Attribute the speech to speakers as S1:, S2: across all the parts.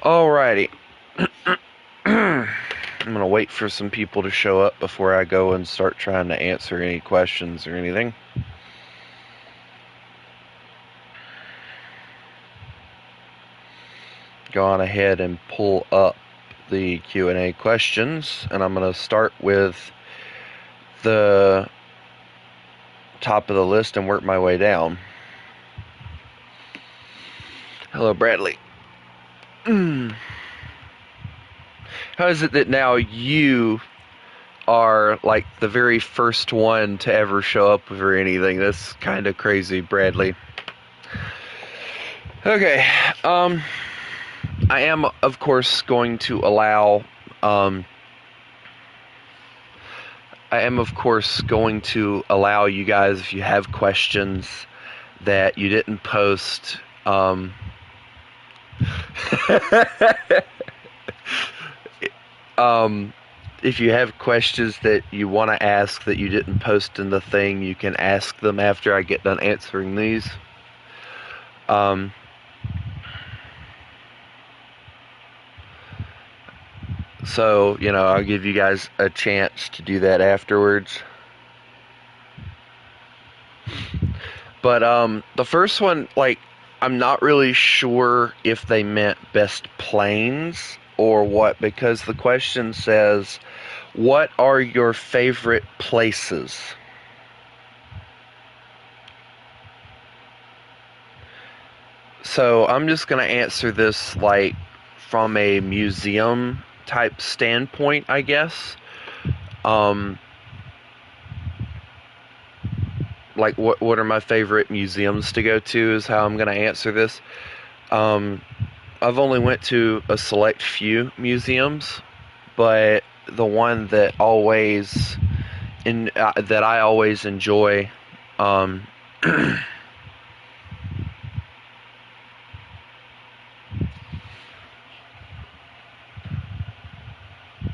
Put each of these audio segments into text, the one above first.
S1: Alrighty. I'm gonna wait for some people to show up before I go and start trying to answer any questions or anything. Go on ahead and pull up the Q&A questions, and I'm gonna start with the top of the list and work my way down. Hello, Bradley. How is it that now you are like the very first one to ever show up for anything? That's kind of crazy, Bradley. Okay, I am, of course, going to allow, you guys, if you have questions that you didn't post, if you have questions that you want to ask that you didn't post in the thing, you can ask them after I get done answering these. So, I'll give you guys a chance to do that afterwards. But, the first one, I'm not really sure if they meant best planes or what, because the question says, what are your favorite places? So I'm just going to answer this from a museum type standpoint, I guess. What are my favorite museums to go to is how I'm going to answer this. I've only went to a select few museums, but the one that that I always enjoy,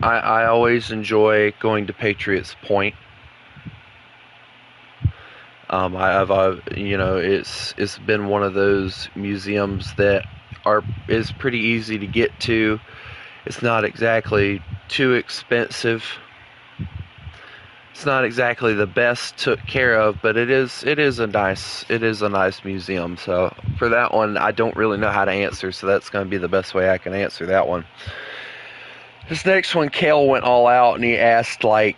S1: I always enjoy going to Patriots Point. It's been one of those museums that is pretty easy to get to. It's not exactly too expensive. It's not exactly the best took care of, but it is a nice museum. So for that one, I don't really know how to answer, so that's going to be the best way I can answer that one. This next one, Kale went all out and he asked 2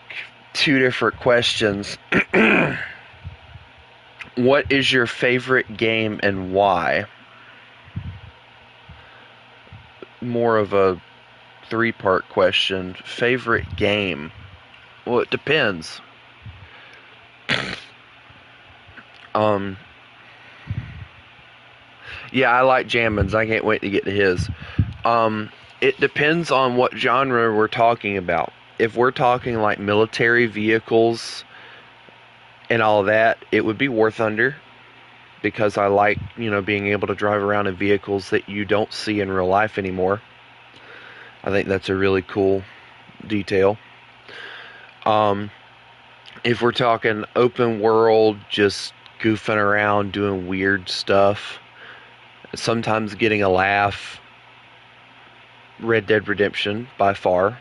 S1: different questions. What is your favorite game and why? More of a 3-part question. Favorite game? Well, it depends. Yeah, I like Jammins. I can't wait to get to his. It depends on what genre we're talking about. If we're talking military vehicles and all that, it would be War Thunder, because I like, being able to drive around in vehicles that you don't see in real life anymore. I think that's a really cool detail. If we're talking open world, just goofing around, doing weird stuff, sometimes getting a laugh, Red Dead Redemption, by far.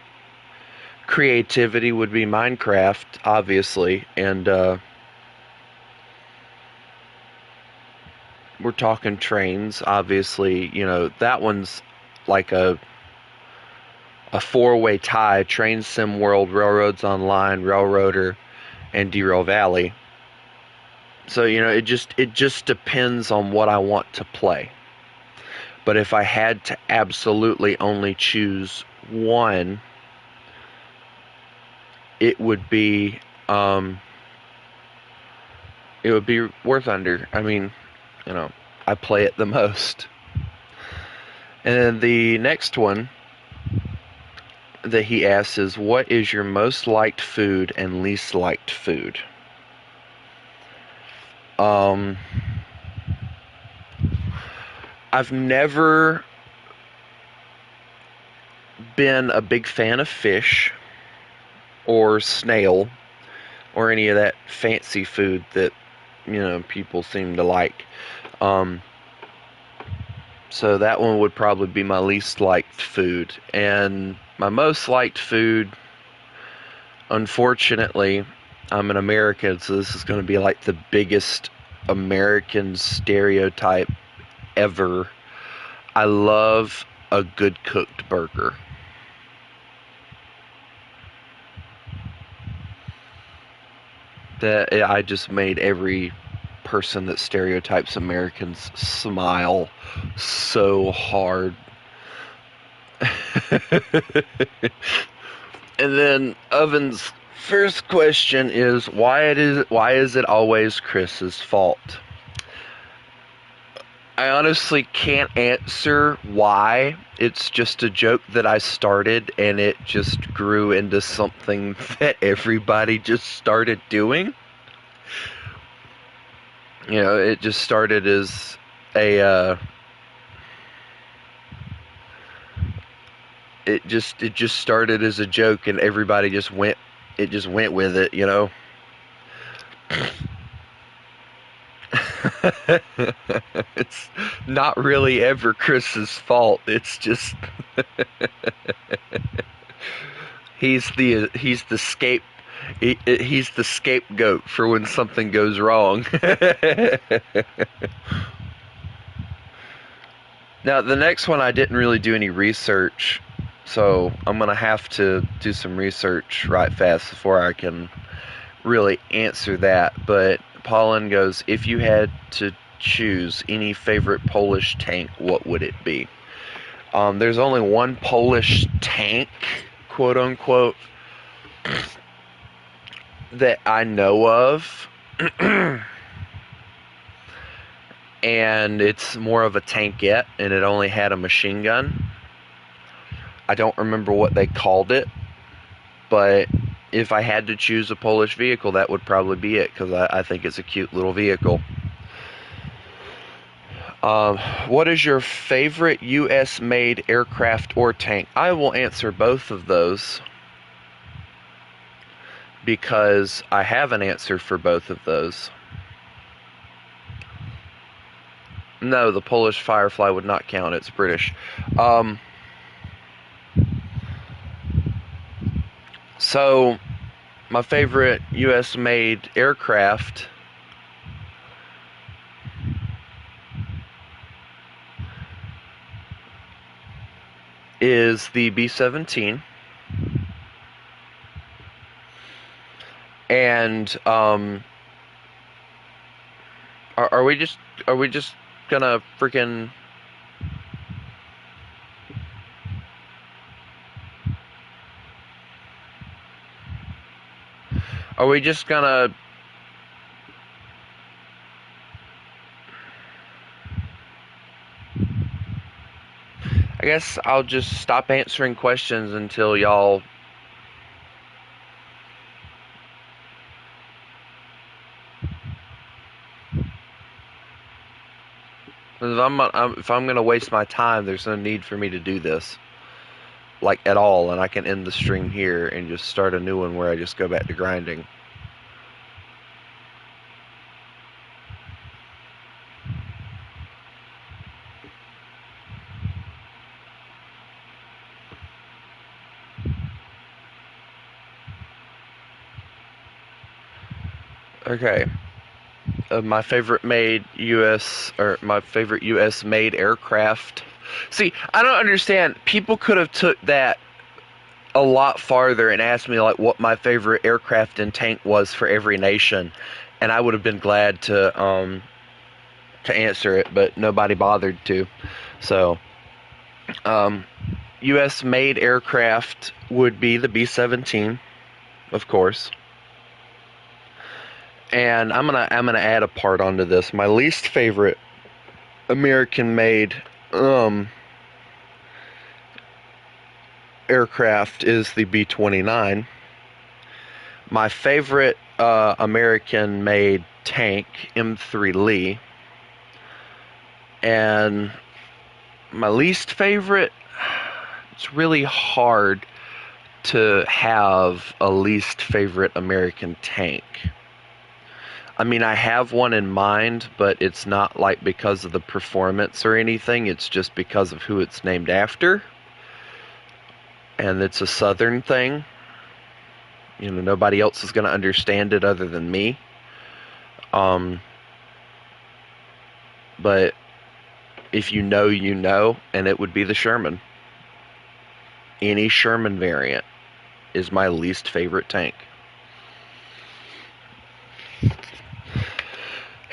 S1: Creativity would be Minecraft, obviously, and we're talking trains, obviously, that one's like a 4-way tie: Train Sim World, Railroads Online, Railroader, and Derail Valley. So, it just depends on what I want to play. But if I had to absolutely only choose one, it would be War Thunder. I mean, I play it the most. And then the next one that he asks is, what is your most liked food and least liked food? I've never been a big fan of fish or snail or any of that fancy food that people seem to like. So that one would probably be my least liked food. And my most liked food, unfortunately, I'm an American, so this is going to be like the biggest American stereotype ever. I love a good cooked burger. That I just made every person that stereotypes Americans smile so hard. And then Oven's first question is why is it always Chris's fault? I honestly can't answer why. It's just a joke that I started and it just grew into something that everybody just started doing. You know, it just started as a it just started as a joke and everybody just went with it, you know. It's not really ever Chris's fault. It's just he's the he's the scapegoat for when something goes wrong. Now, the next one I didn't really do any research, so I'm going to have to do some research right fast before I can really answer that. But Paulin goes, if you had to choose any favorite Polish tank, what would it be? There's only one Polish tank, quote unquote, that I know of. And it's more of a tankette, and it only had a machine gun. I don't remember what they called it, but if I had to choose a Polish vehicle, that would probably be it, because I think it's a cute little vehicle. What is your favorite U.S.-made aircraft or tank? I will answer both of those, because I have an answer for both of those. No, the Polish Firefly would not count. It's British. So, my favorite U.S.-made aircraft is the B-17. And are we just gonna freaking are we just gonna I guess I'll just stop answering questions until y'all if I'm gonna waste my time, there's no need for me to do this, like, at all, and I can end the stream here and just start a new one where I just go back to grinding. Okay. My favorite U.S. made aircraft. See, I don't understand. People could have took that a lot farther and asked me like what my favorite aircraft and tank was for every nation, and I would have been glad to answer it, but nobody bothered to. So, U.S. made aircraft would be the B-17, of course. And I'm gonna add a part onto this. My least favorite American-made aircraft is the B-29. My favorite American-made tank, M3 Lee. And my least favorite, it's really hard to have a least favorite American tank. I mean, I have one in mind, but it's not like because of the performance or anything. It's just because of who it's named after. And it's a Southern thing. You know, nobody else is going to understand it other than me. But if you know, you know, and it would be the Sherman. Any Sherman variant is my least favorite tank.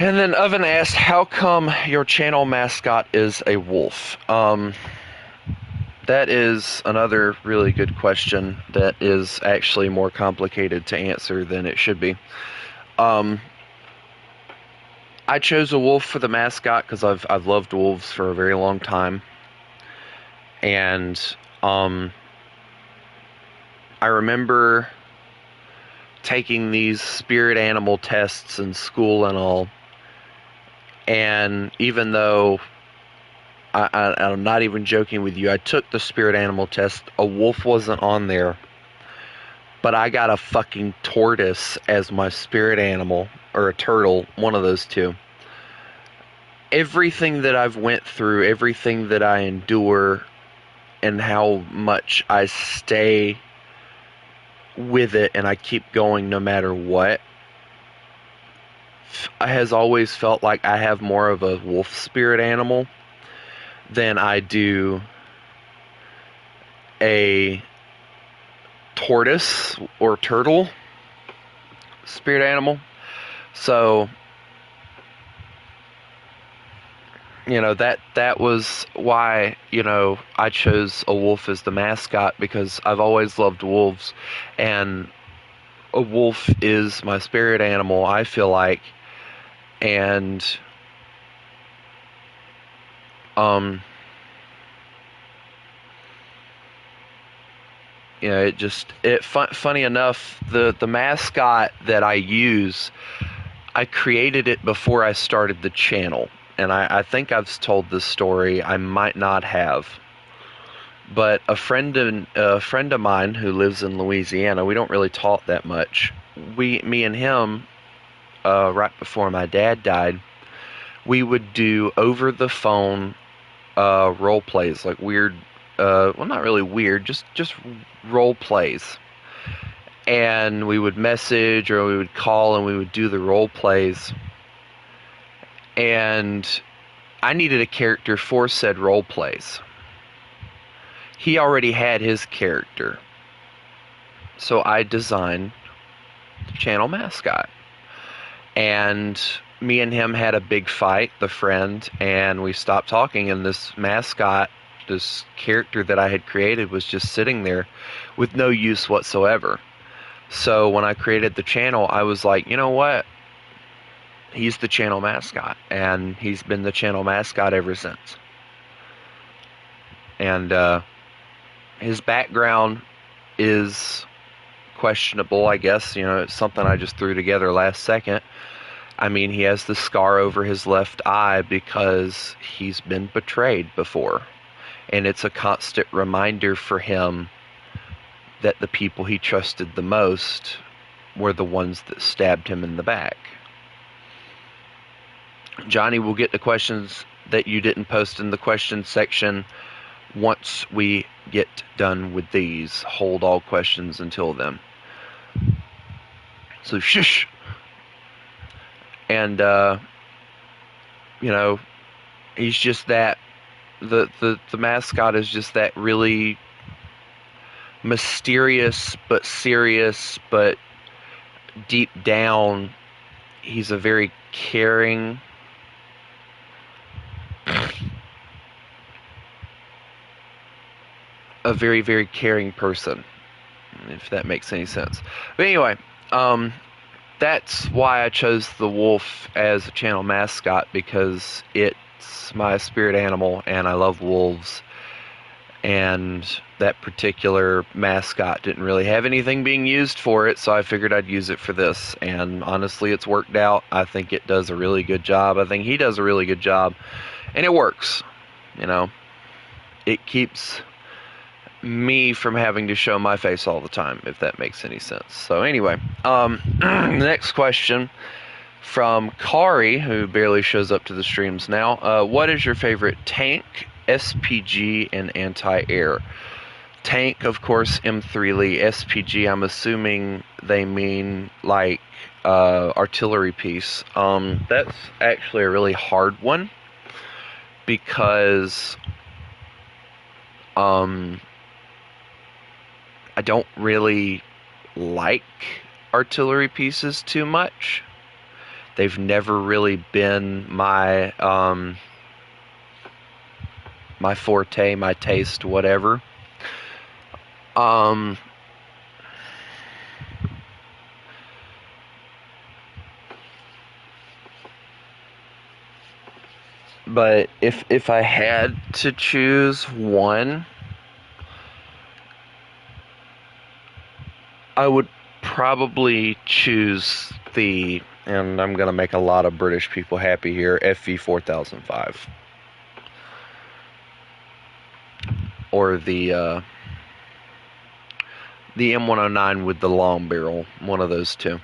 S1: And then Oven asked, how come your channel mascot is a wolf? That is another really good question that is actually more complicated to answer than it should be. I chose a wolf for the mascot because I've loved wolves for a very long time. And I remember taking these spirit animal tests in school and all. And even though I'm not even joking with you, I took the spirit animal test, a wolf wasn't on there, but I got a fucking tortoise as my spirit animal, or a turtle, one of those two. Everything that I've went through, everything that I endure, and how much I stay with it and I keep going no matter what, has always felt like I have more of a wolf spirit animal than I do a tortoise or turtle spirit animal. So, you know, that was why, you know, I chose a wolf as the mascot, because I've always loved wolves, and a wolf is my spirit animal, I feel like. And you know, funny enough, the mascot that I use, I created it before I started the channel, and I think I've told this story. I might not have, but a friend of mine who lives in Louisiana, we don't really talk that much. Me and him, right before my dad died, we would do over the phone role plays, like weird, well, not really weird, just role plays. And we would message or we would call and we would do the role plays. And I needed a character for said role plays. He already had his character, so I designed the channel mascot. And me and him had a big fight, the friend, and we stopped talking, and this mascot, this character that I had created, was just sitting there with no use whatsoever. So when I created the channel, I was like, you know what? He's the channel mascot, and he's been the channel mascot ever since. And his background is questionable, I guess. You know, it's something I just threw together last second. I mean, he has the scar over his left eye because he's been betrayed before. And it's a constant reminder for him that the people he trusted the most were the ones that stabbed him in the back. Johnny will get the questions that you didn't post in the question section once we get done with these. Hold all questions until then. So shush. And you know, he's just that, the mascot is just that really mysterious but serious, but deep down he's a very caring, a very, very caring person, if that makes any sense. But anyway, that's why I chose the wolf as a channel mascot, because it's my spirit animal and I love wolves, and that particular mascot didn't really have anything being used for it, so I figured I'd use it for this, and honestly it's worked out. I think it does a really good job. I think he does a really good job, and it works. You know, it keeps me from having to show my face all the time, if that makes any sense. So anyway, the next question From Kari, who barely shows up to the streams now, what is your favorite tank, SPG, and anti-air? Tank, of course, M3 Lee. SPG, I'm assuming they mean like artillery piece. That's actually a really hard one because I don't really like artillery pieces too much. They've never really been my my forte, my taste, whatever. But if I had to choose one, I would probably choose the, and I'm gonna make a lot of British people happy here, FV 4005, or the M109 with the long barrel, one of those two.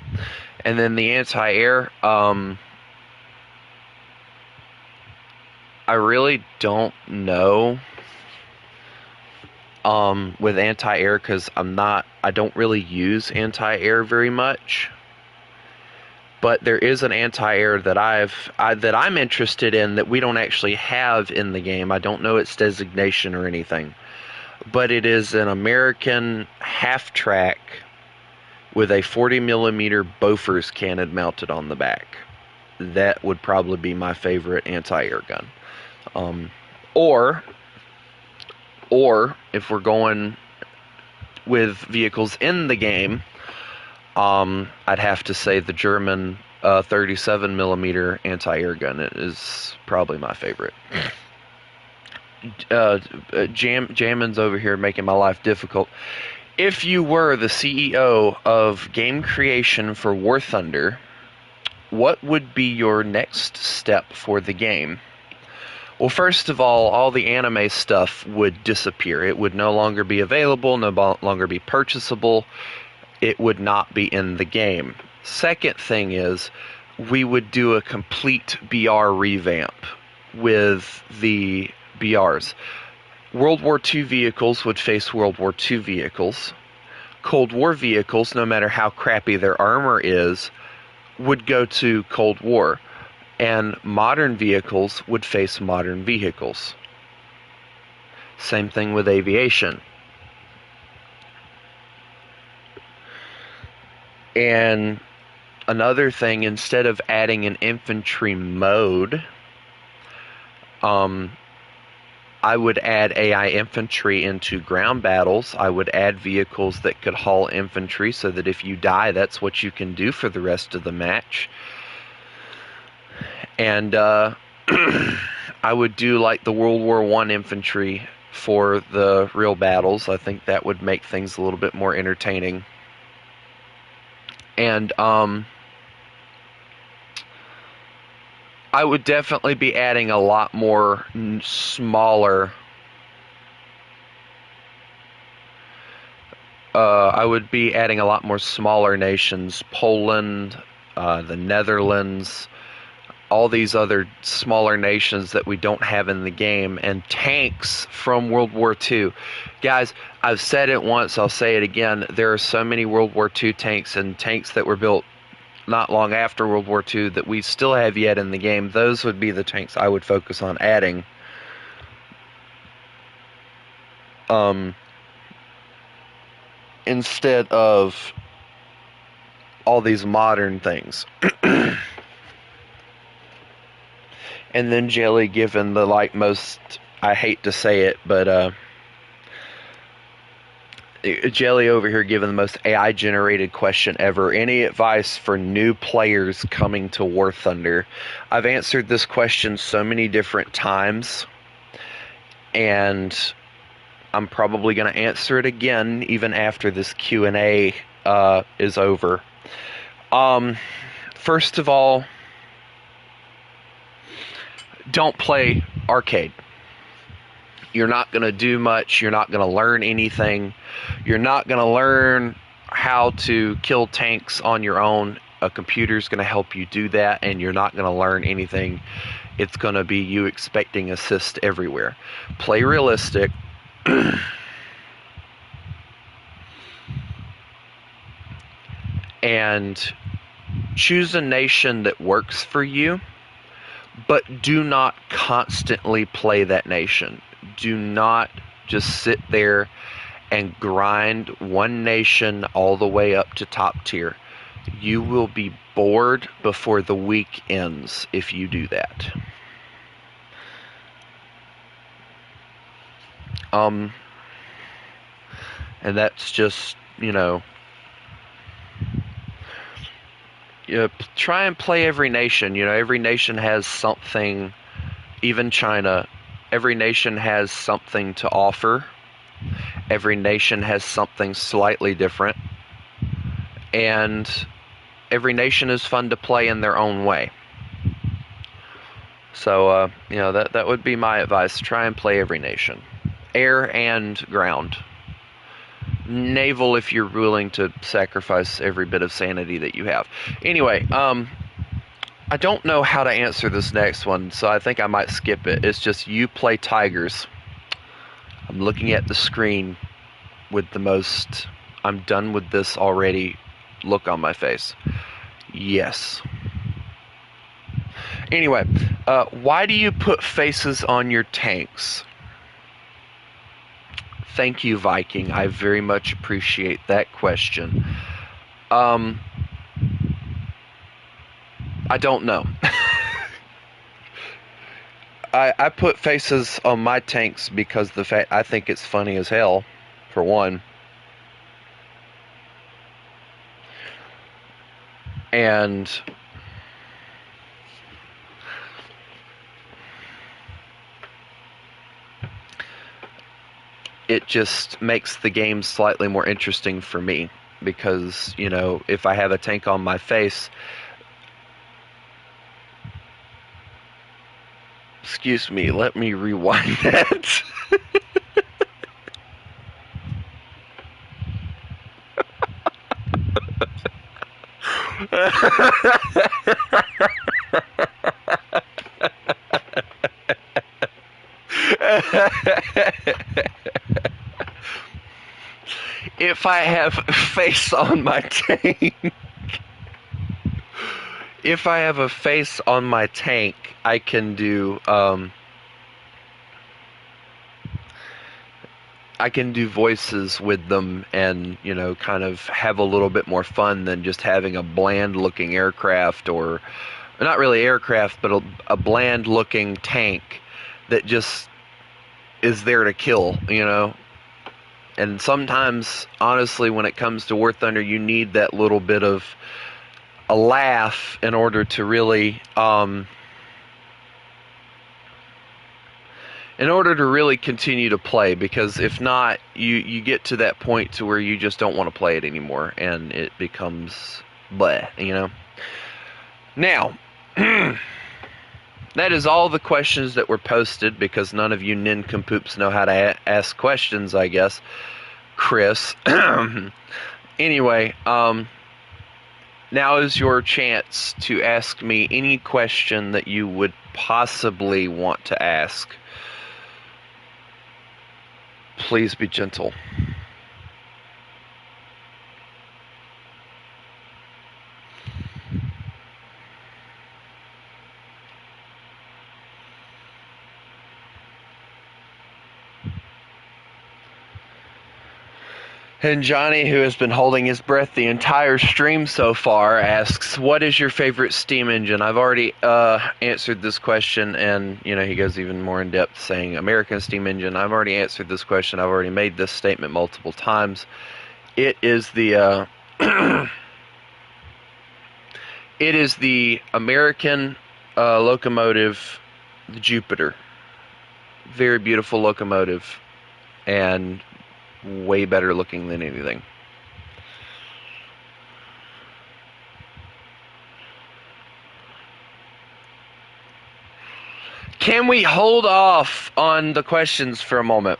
S1: And then the anti-air, I really don't know with anti-air, because I don't really use anti-air very much. But there is an anti-air that I'm interested in that we don't actually have in the game. I don't know its designation or anything. But it is an American half-track with a 40mm Bofors cannon mounted on the back. That would probably be my favorite anti-air gun. Or if we're going with vehicles in the game, I'd have to say the German 37mm anti-air gun is probably my favorite. Jammin's over here making my life difficult. If you were the CEO of game creation for War Thunder, what would be your next step for the game? Well, first of all the anime stuff would disappear. It would no longer be available, no longer be purchasable. It would not be in the game. Second thing is, we would do a complete BR revamp with the BRs. World War II vehicles would face World War II vehicles. Cold War vehicles, no matter how crappy their armor is, would go to Cold War. And modern vehicles would face modern vehicles. Same thing with aviation. And another thing, instead of adding an infantry mode, I would add AI infantry into ground battles. I would add vehicles that could haul infantry so that if you die, that's what you can do for the rest of the match. And I would do like the World War I infantry for the real battles. I think that would make things a little bit more entertaining. And I would definitely be adding a lot more smaller. I would be adding a lot more smaller nations. Poland, the Netherlands, all these other smaller nations that we don't have in the game, and tanks from World War II. Guys, I've said it once, I'll say it again. There are so many World War II tanks and tanks that were built not long after World War II that we still have yet in the game. Those would be the tanks I would focus on adding. Instead of all these modern things. And then Jelly, given the most, I hate to say it, but Jelly over here giving the most AI generated question ever. Any advice for new players coming to War Thunder? I've answered this question so many different times, and I'm probably going to answer it again even after this Q&A is over. First of all, don't play arcade. You're not going to do much. You're not going to learn anything. You're not going to learn how to kill tanks on your own. A computer's going to help you do that, and you're not going to learn anything. It's going to be you expecting assist everywhere. Play realistic. And choose a nation that works for you, but do not constantly play that nation. Do not just sit there and grind one nation all the way up to top tier. You will be bored before the week ends if you do that. And that's just, try and play every nation. Every nation has something, even China, every nation has something to offer. Every nation has something slightly different. And every nation is fun to play in their own way. So, that would be my advice. Try and play every nation. Air and ground. Naval if you're willing to sacrifice every bit of sanity that you have. Anyway, I don't know how to answer this next one, so I think I might skip it. It's just you play Tigers. I'm looking at the screen with the most I'm done with this already look on my face. Yes. Anyway, why do you put faces on your tanks? Thank you, Viking. I very much appreciate that question. I don't know. I put faces on my tanks because I think it's funny as hell, for one. And it just makes the game slightly more interesting for me because, if I have a tank on my face, excuse me, let me rewind that. If I have face on my tank, I can do voices with them and, kind of have a little bit more fun than just having a bland looking aircraft, or not really aircraft, but a bland looking tank that just is there to kill, And sometimes, honestly, when it comes to War Thunder, you need that little bit of a laugh in order to really continue to play, because if not, you get to that point to where you just don't want to play it anymore, and it becomes bleh, Now, that is all the questions that were posted, because none of you nincompoops know how to ask questions, I guess. Chris. Anyway, now is your chance to ask me any question that you would possibly want to ask. Please be gentle. And Johnny, who has been holding his breath the entire stream so far, asks, what is your favorite steam engine? I've already answered this question, and he goes even more in depth saying American steam engine. I've already answered this question. I've already made this statement multiple times. It is the American locomotive, the Jupiter. Very beautiful locomotive, and way better looking than anything. Can we hold off on the questions for a moment?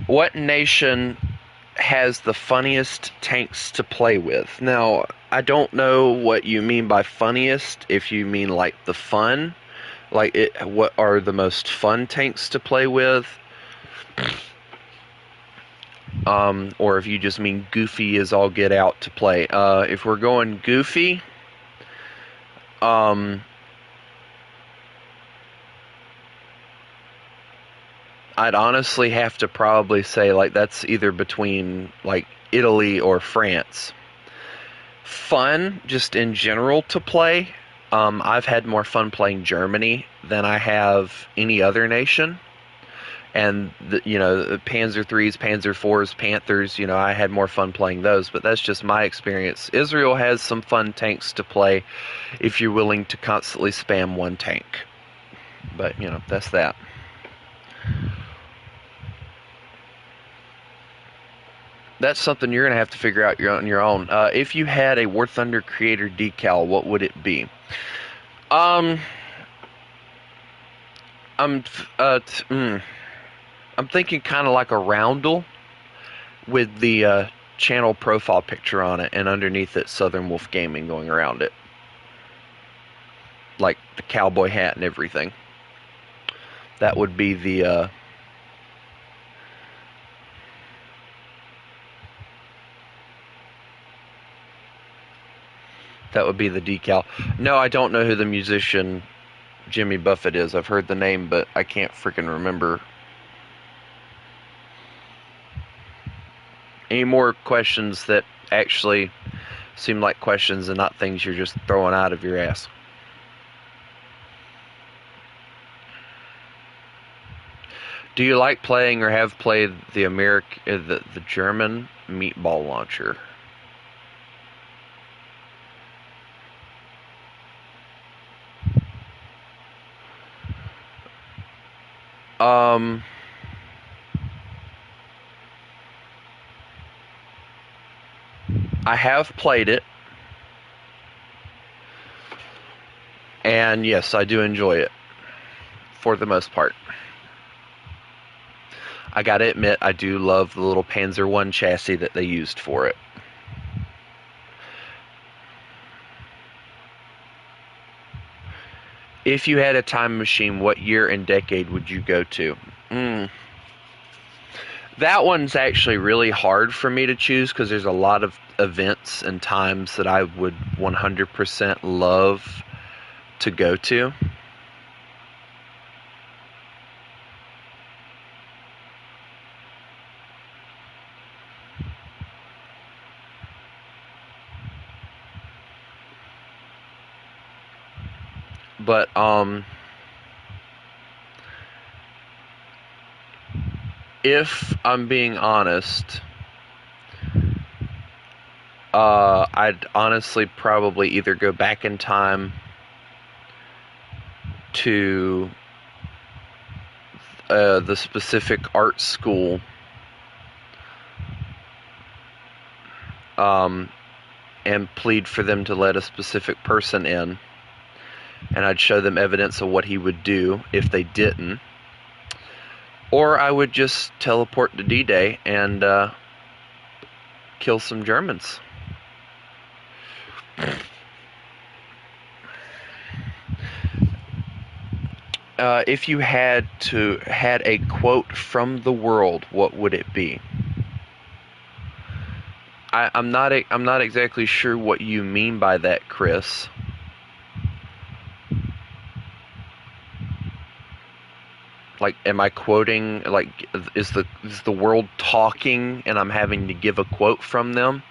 S1: What nation has the funniest tanks to play with. Now, I don't know what you mean by funniest, if you mean like the fun, like what are the most fun tanks to play with, or if you just mean goofy as all get out to play. If we're going goofy, I'd honestly have to probably say like that's either between like Italy or France. Fun, just in general to play. I've had more fun playing Germany than I have any other nation. And the Panzer threes, Panzer fours, Panthers, I had more fun playing those. But that's just my experience. Israel has some fun tanks to play if you're willing to constantly spam one tank. But that's that. That's something you're gonna have to figure out on your own. If you had a War Thunder creator decal, what would it be? I'm thinking kind of like a roundel with the channel profile picture on it, and underneath it, Southern Wolf Gaming going around it, like the cowboy hat and everything. That would be the. That would be the decal. No, I don't know who the musician Jimmy Buffett is. I've heard the name, but I can't freaking remember. Any more questions that actually seem like questions and not things you're just throwing out of your ass? Do you like playing or have played the German meatball launcher? I have played it, and yes, I do enjoy it for the most part. I gotta admit, I do love the little Panzer I chassis that they used for it. If you had a time machine, what year and decade would you go to? That one's actually really hard for me to choose because there's a lot of events and times that I would 100% love to go to. But if I'm being honest, I'd honestly probably either go back in time to the specific art school, and plead for them to let a specific person in, and I'd show them evidence of what he would do if they didn't. Or I would just teleport to D-Day and kill some Germans. If you had a quote from the world, what would it be? I'm not exactly sure what you mean by that, Chris. Like, am I quoting? Like, is the world talking, and I'm having to give a quote from them?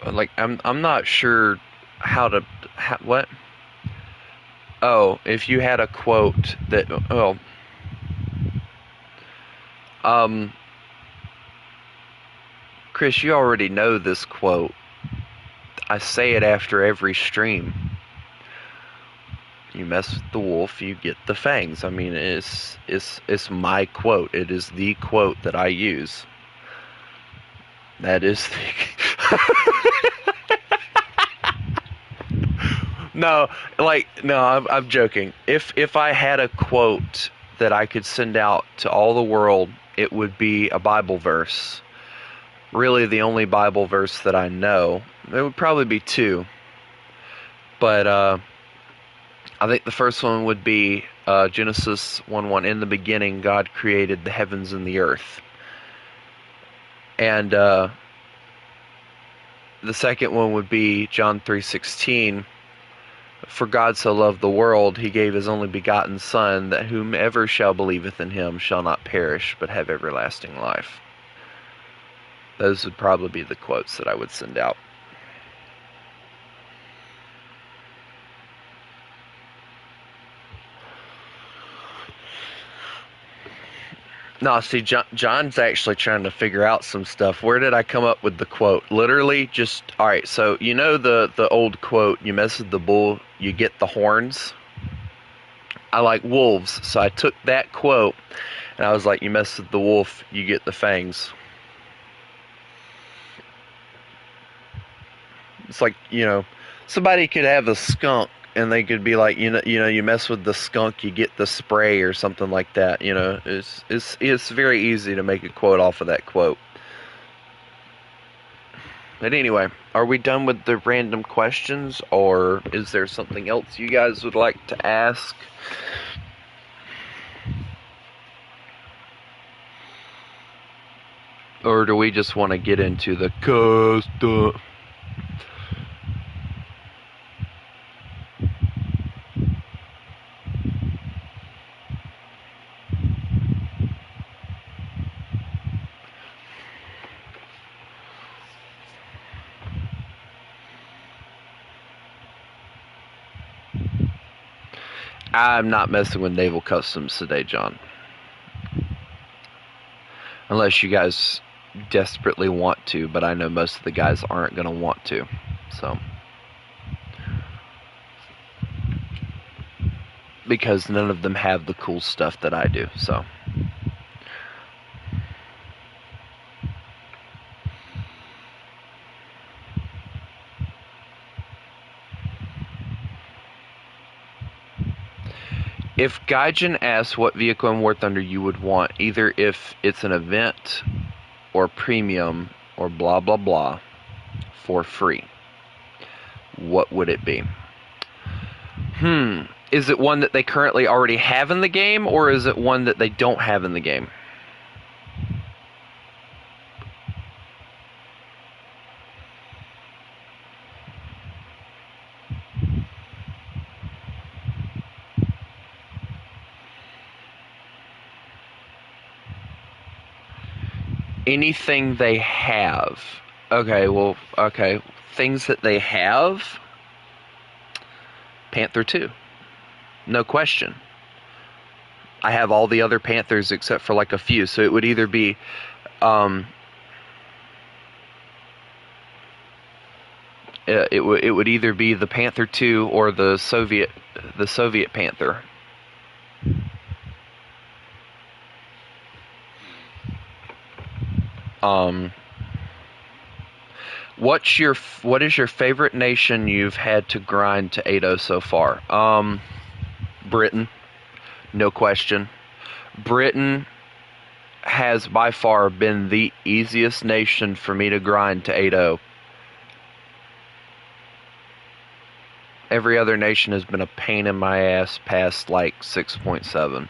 S1: Like, I'm not sure what. Oh, if you had a quote that Chris, you already know this quote. I say it after every stream. You mess with the wolf, you get the fangs. I mean, it's my quote. It is the quote that I use. That is the No, no, I'm joking. If I had a quote that I could send out to all the world, it would be a Bible verse. Really, the only Bible verse that I know. There would probably be two, but I think the first one would be Genesis 1:1. In the beginning, God created the heavens and the earth, and the second one would be John 3:16. For God so loved the world, he gave his only begotten Son, that whomever shall believeth in him shall not perish, but have everlasting life. Those would probably be the quotes that I would send out. No, see, John's actually trying to figure out some stuff. Where did I come up with the quote? Literally, just, all right, so you know the old quote, you mess with the bull, you get the horns? I like wolves, so I took that quote, and I was like, you mess with the wolf, you get the fangs. It's like, somebody could have a skunk, and they could be like, you mess with the skunk, you get the spray or something like that. It's very easy to make a quote off of that quote. But anyway, are we done with the random questions, or is there something else you guys would like to ask? Or do we just want to get into the custom? I'm not messing with naval customs today, John. Unless you guys desperately want to, but I know most of the guys aren't going to want to. So, because none of them have the cool stuff that I do. So, if Gaijin asks what vehicle in War Thunder you would want, either if it's an event or premium or blah blah blah for free, what would it be? Is it one that they currently already have in the game, or is it one that they don't have in the game? Anything they have. Okay. Things that they have. Panther 2. No question. I have all the other Panthers except for like a few, so it would either be it would either be the Panther 2 or the Soviet Panther. What is your favorite nation you've had to grind to 8-0 so far? Britain, no question. Britain has by far been the easiest nation for me to grind to 8-0. Every other nation has been a pain in my ass past like 6.7.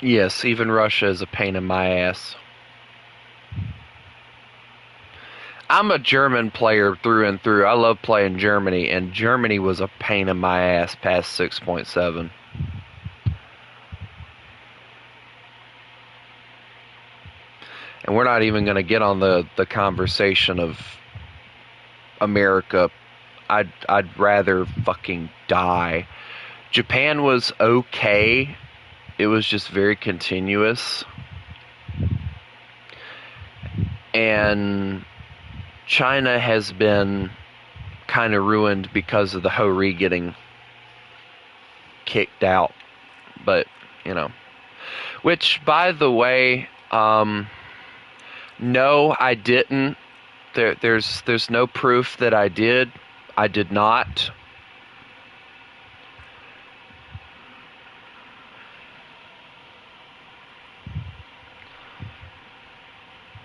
S1: Yes, even Russia is a pain in my ass. I'm a German player through and through. I love playing Germany, and Germany was a pain in my ass past 6.7. And we're not even going to get on the conversation of America. I'd rather fucking die. Japan was okay. It was just very continuous. and China has been kind of ruined because of the Ho Ri getting kicked out. But, you know. Which, by the way, no, I didn't. There's no proof that I did. I did not.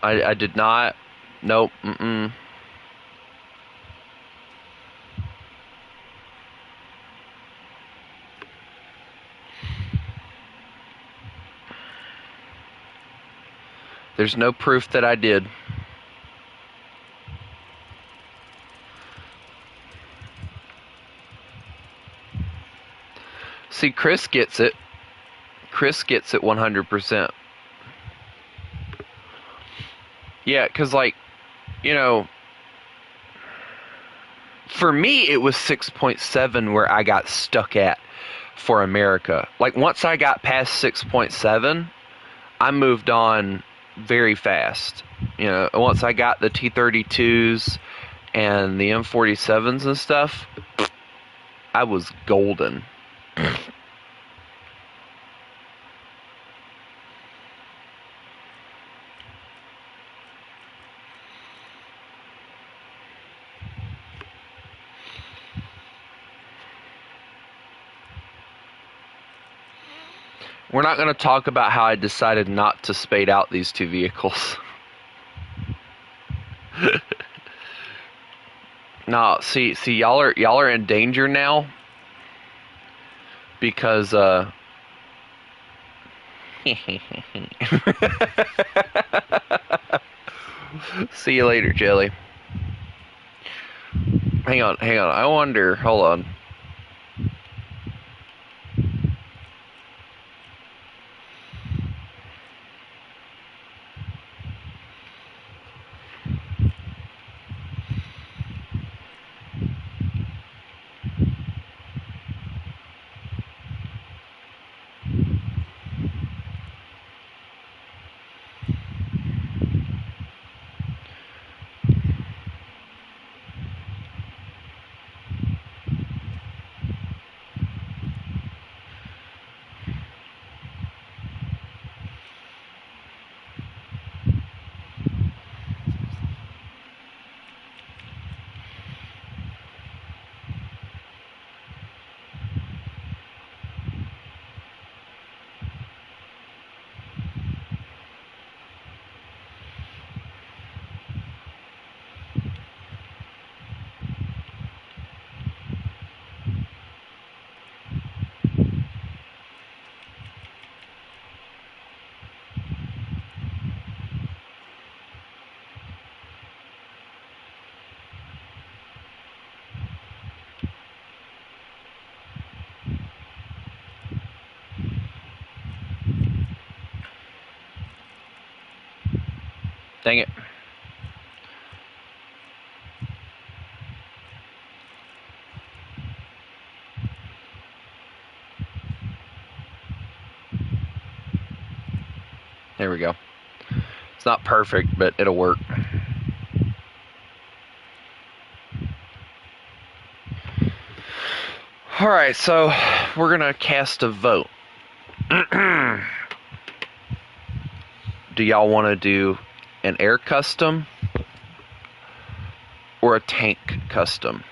S1: I did not. Nope. There's no proof that I did. See, Chris gets it. Chris gets it 100%. Yeah, because, like, you know, for me, it was 6.7 where I got stuck at for America. Like, once I got past 6.7, I moved on very fast. You know, once I got the T-32s and the M47s and stuff, I was golden. We're not going to talk about how I decided not to spade out these two vehicles. No, see, y'all are in danger now because see you later, Jelly. Hang on. I wonder. Hold on. Dang it. There we go. It's not perfect, but it'll work. Alright, so we're gonna cast a vote. Do y'all want to do an air custom or a tank custom?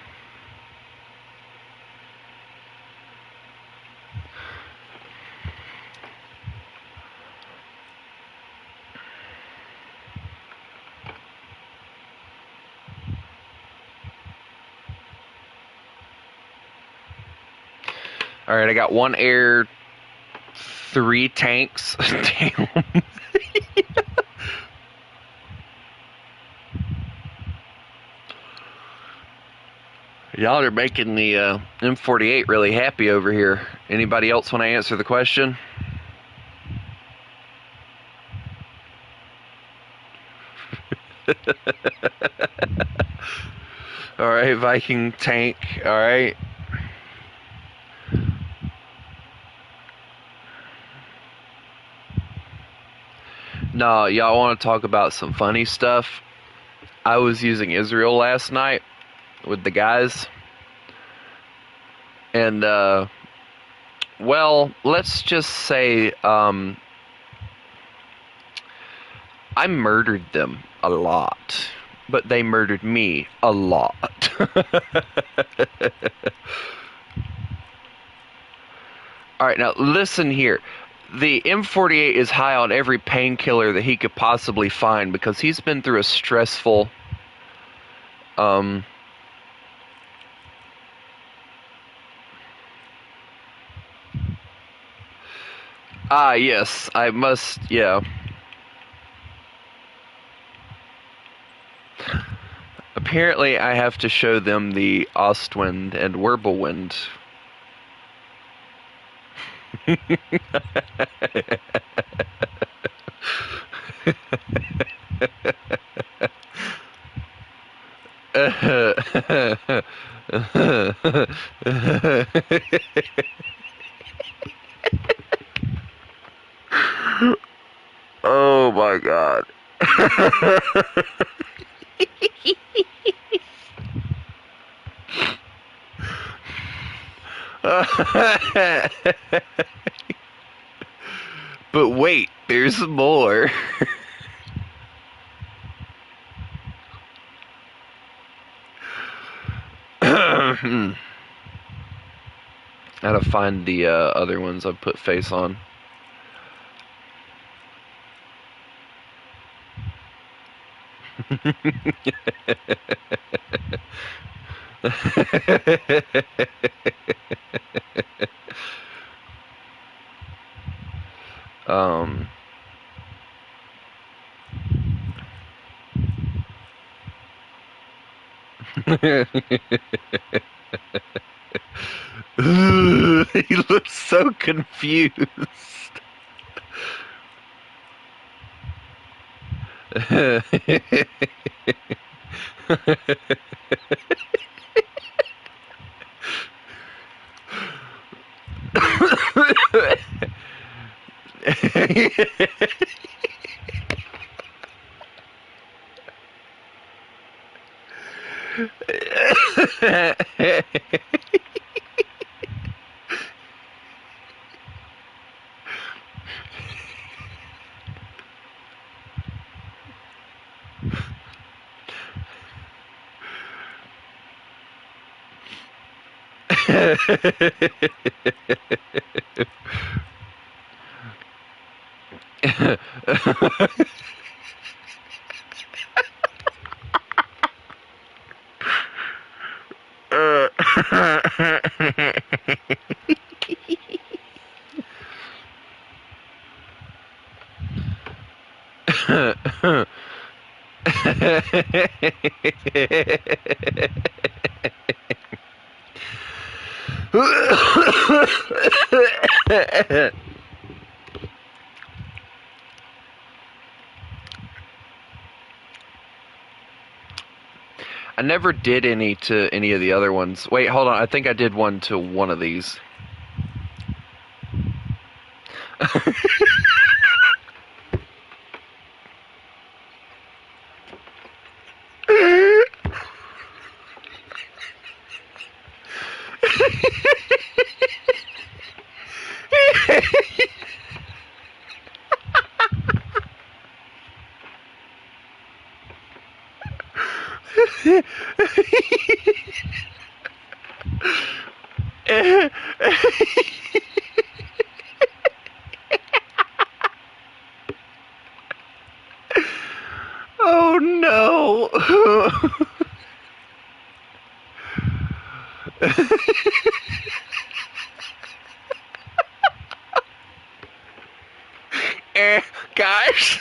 S1: Alright, I got one air, 3 tanks. Damn. Y'all are making the M48 really happy over here. Anybody else want to answer the question? Alright, Viking tank. Alright. No, y'all want to talk about some funny stuff? I was using Israel last night with the guys, and well, let's just say I murdered them a lot, but they murdered me a lot. All right, now listen here. The M48 is high on every painkiller that he could possibly find because he's been through a stressful yes, I must, yeah. Apparently, I have to show them the Ostwind and Wirbelwind. Oh my god. But wait, there's more. I gotta find the other ones I put face on. um he looks so confused. I never did any to any of the other ones. Wait, hold on. I think I did one to one of these. Oh no. Guys.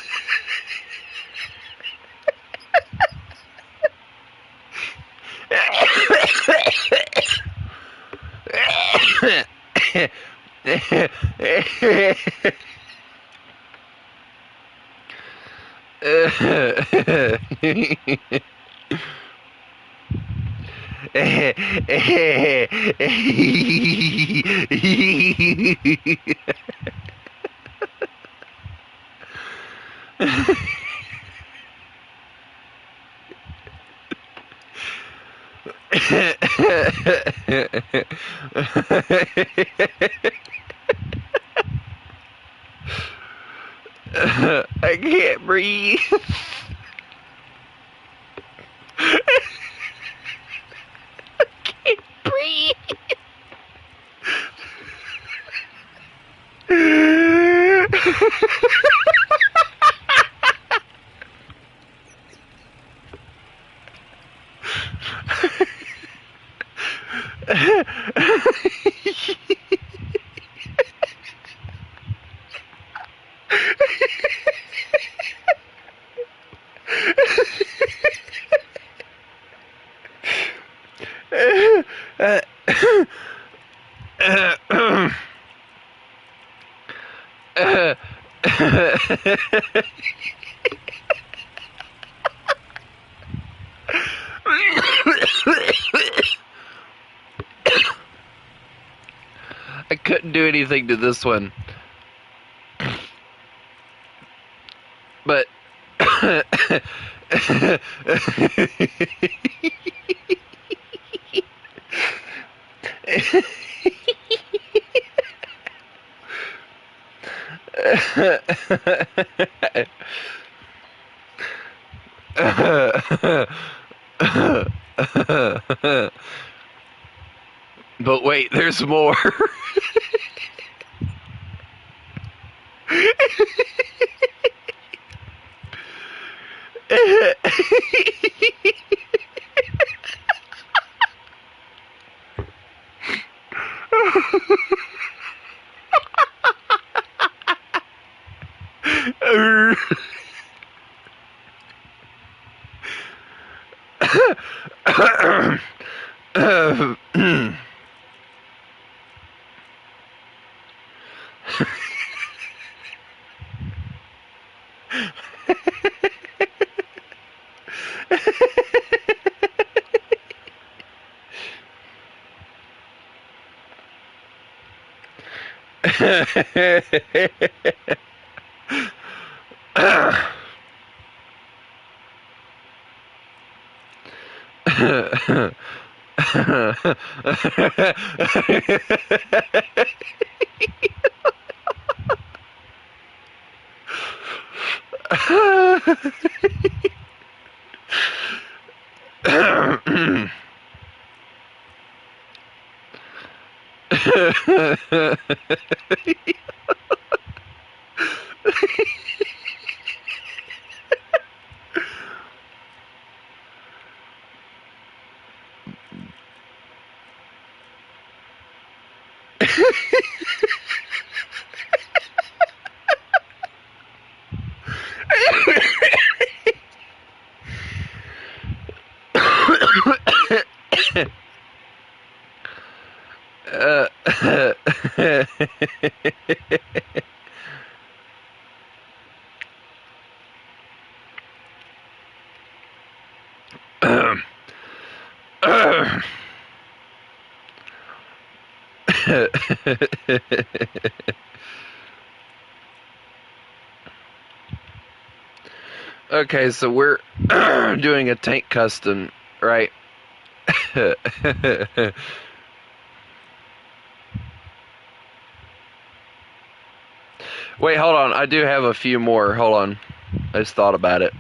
S1: I can't breathe. I can't breathe. I couldn't do anything to this one. But but wait, there's more. Okay, so we're doing a tank custom, right? Wait, hold on. I do have a few more. Hold on. I just thought about it.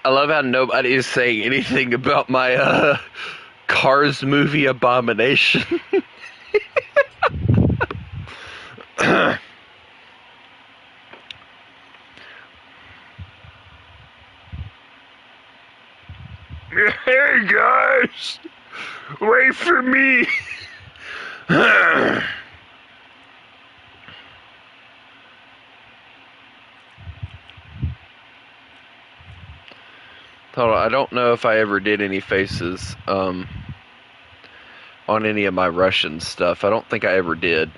S1: I love how nobody is saying anything about my Cars movie abomination. Hey guys, wait for me. Hold on, I don't know if I ever did any faces on any of my Russian stuff. I don't think I ever did,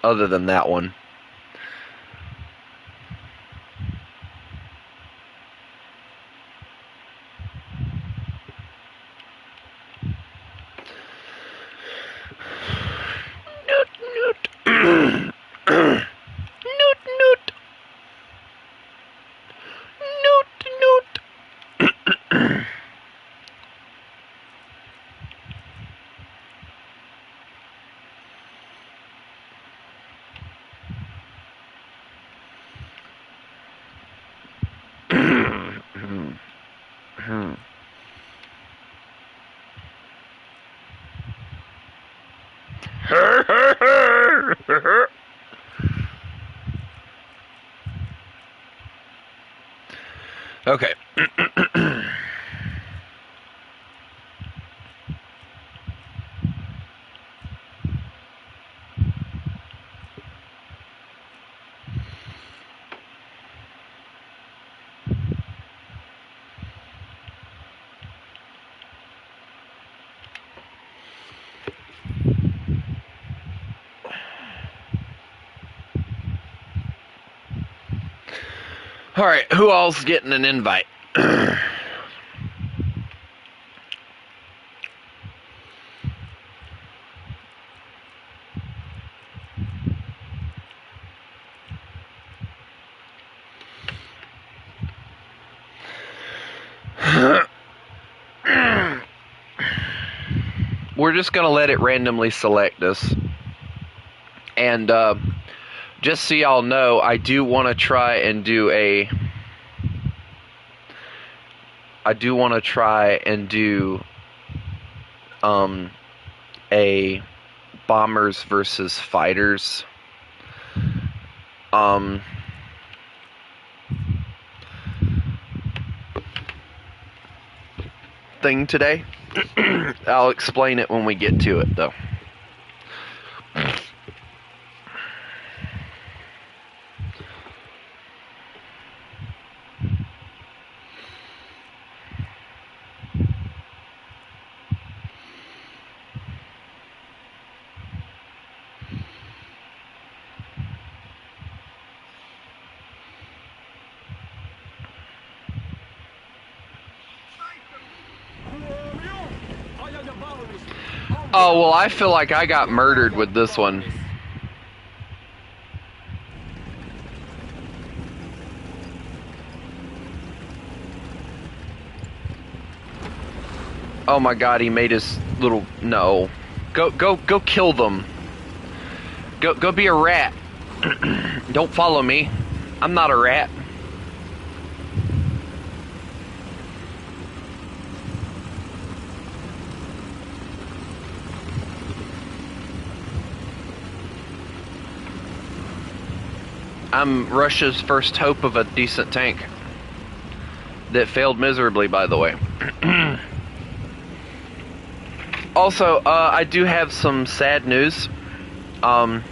S1: other than that one. Noot, noot. Noot, noot. Noot, noot. Okay. All right, who all's getting an invite? We're just going to let it randomly select us. And just so y'all know, I do want to try and do a bombers versus fighters thing today. I'll explain it when we get to it, though. Oh, well, I feel like I got murdered with this one. Oh my god, he made his little... No. Go kill them. Go be a rat. Don't follow me. I'm not a rat. I'm Russia's first hope of a decent tank. That failed miserably, by the way. Also, I do have some sad news. And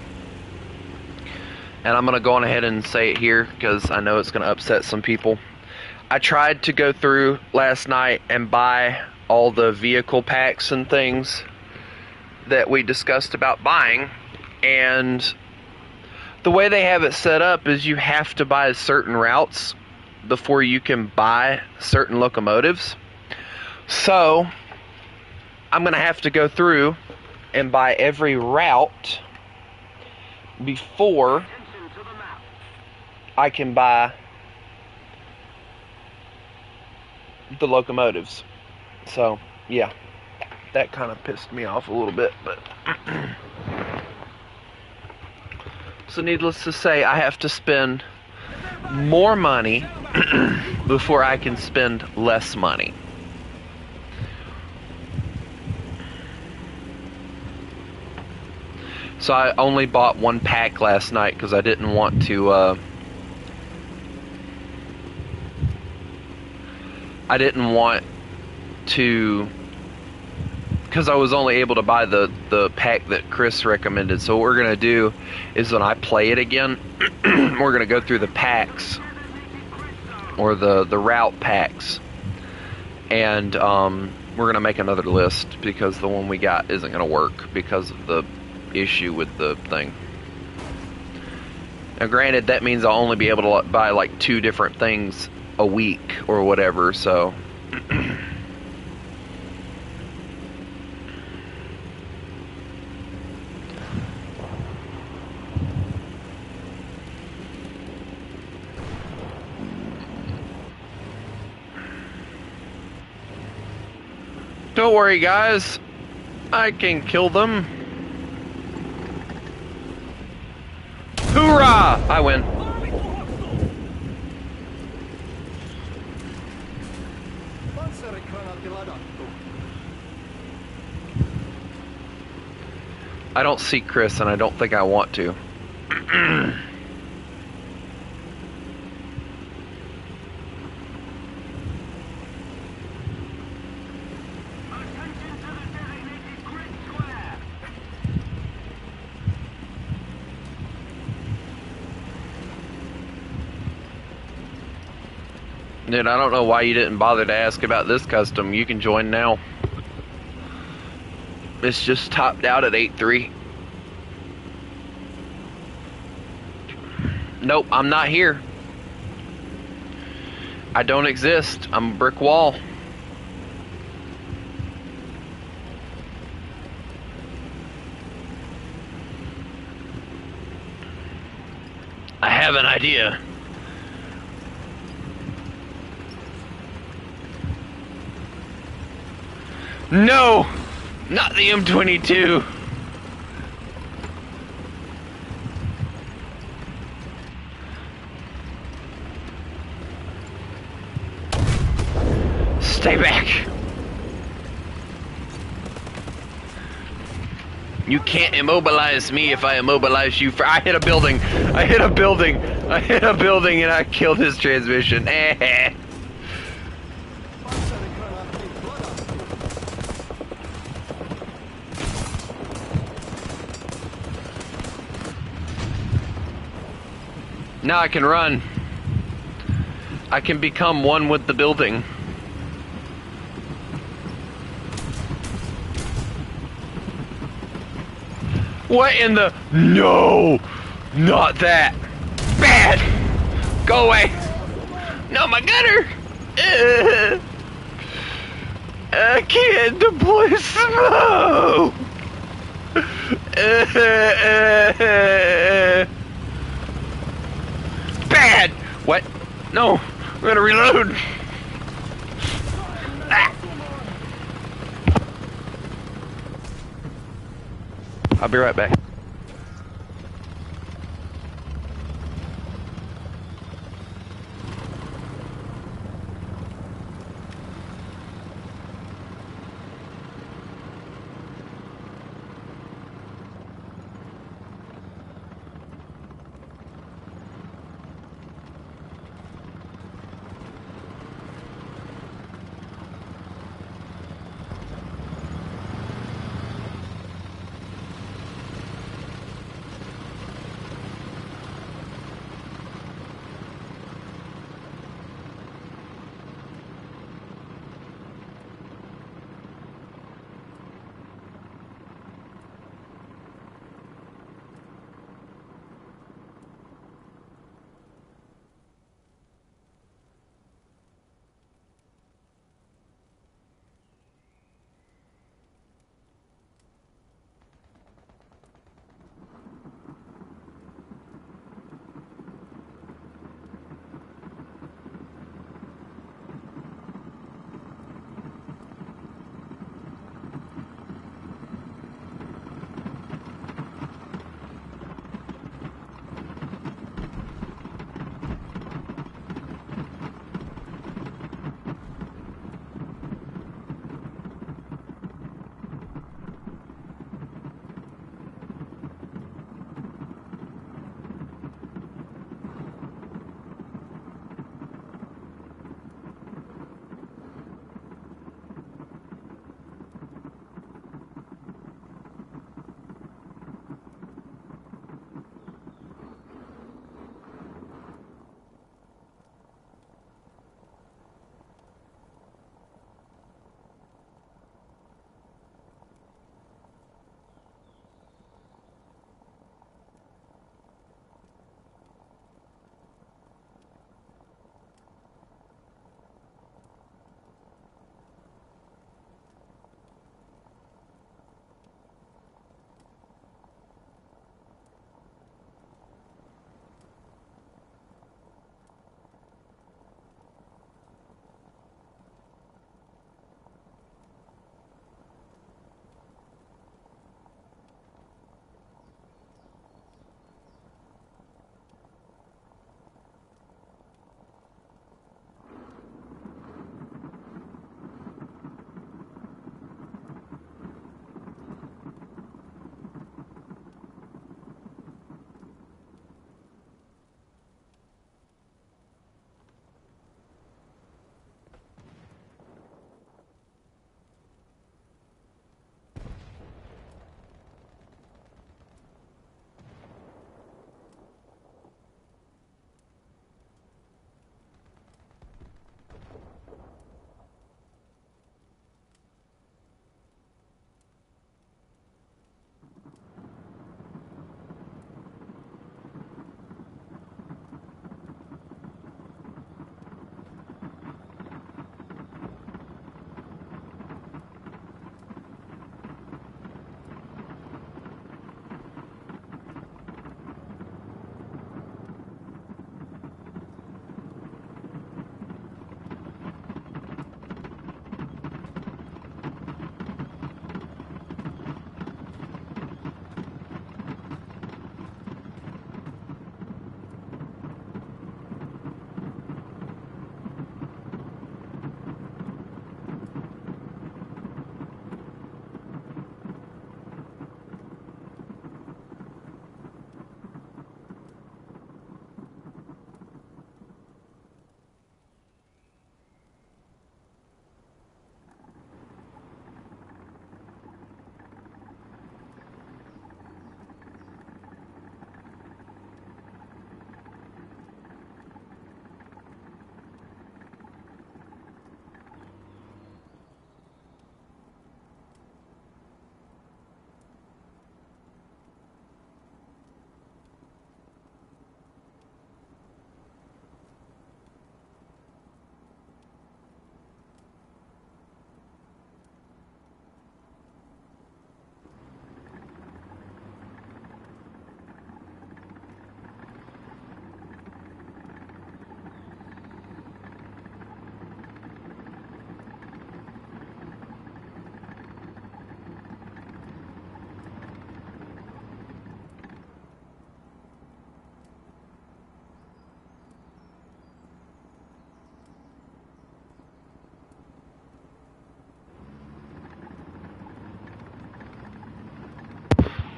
S1: I'm going to go on ahead and say it here because I know it's going to upset some people. I tried to go through last night and buy all the vehicle packs and things that we discussed about buying, and the way they have it set up is you have to buy certain routes before you can buy certain locomotives. So I'm going to have to go through and buy every route before I can buy the locomotives. So, yeah, that kind of pissed me off a little bit, but so needless to say, I have to spend more money before I can spend less money. So I only bought one pack last night because I didn't want to to, because I was only able to buy the pack that Chris recommended. So what we're gonna do is when I play it again, we're gonna go through the packs, or the route packs, and we're gonna make another list because the one we got isn't gonna work because of the issue with the thing. Now granted, that means I'll only be able to buy like 2 different things a week or whatever, so don't worry guys, I can kill them. Hoorah! I win. I don't see Chris, and I don't think I want to. Dude, I don't know why you didn't bother to ask about this custom. You can join now. It's just topped out at 8.3. Nope, I'm not here. I don't exist. I'm a brick wall. I have an idea. No! Not the M22! Stay back! You can't immobilize me if I immobilize you. I hit a building! I hit a building! I hit a building and I killed his transmission. Now I can run. I can become one with the building. What in the... No! Not that! Bad! Go away! No, my gunner! I can't deploy smoke! Bad! What? No! I'm gonna reload! Ah. I'll be right back.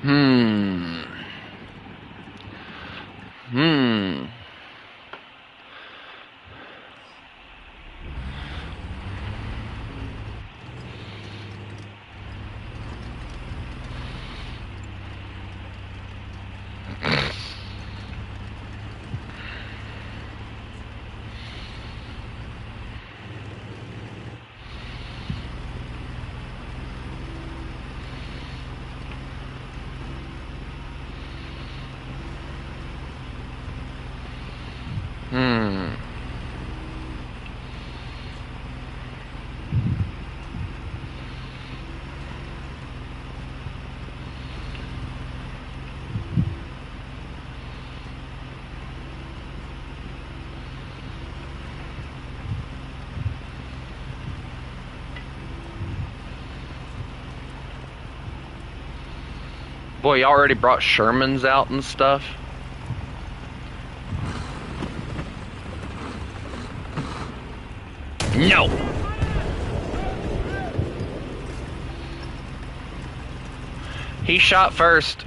S1: Hmm. Boy, y'all already brought Shermans out and stuff. No! He shot first.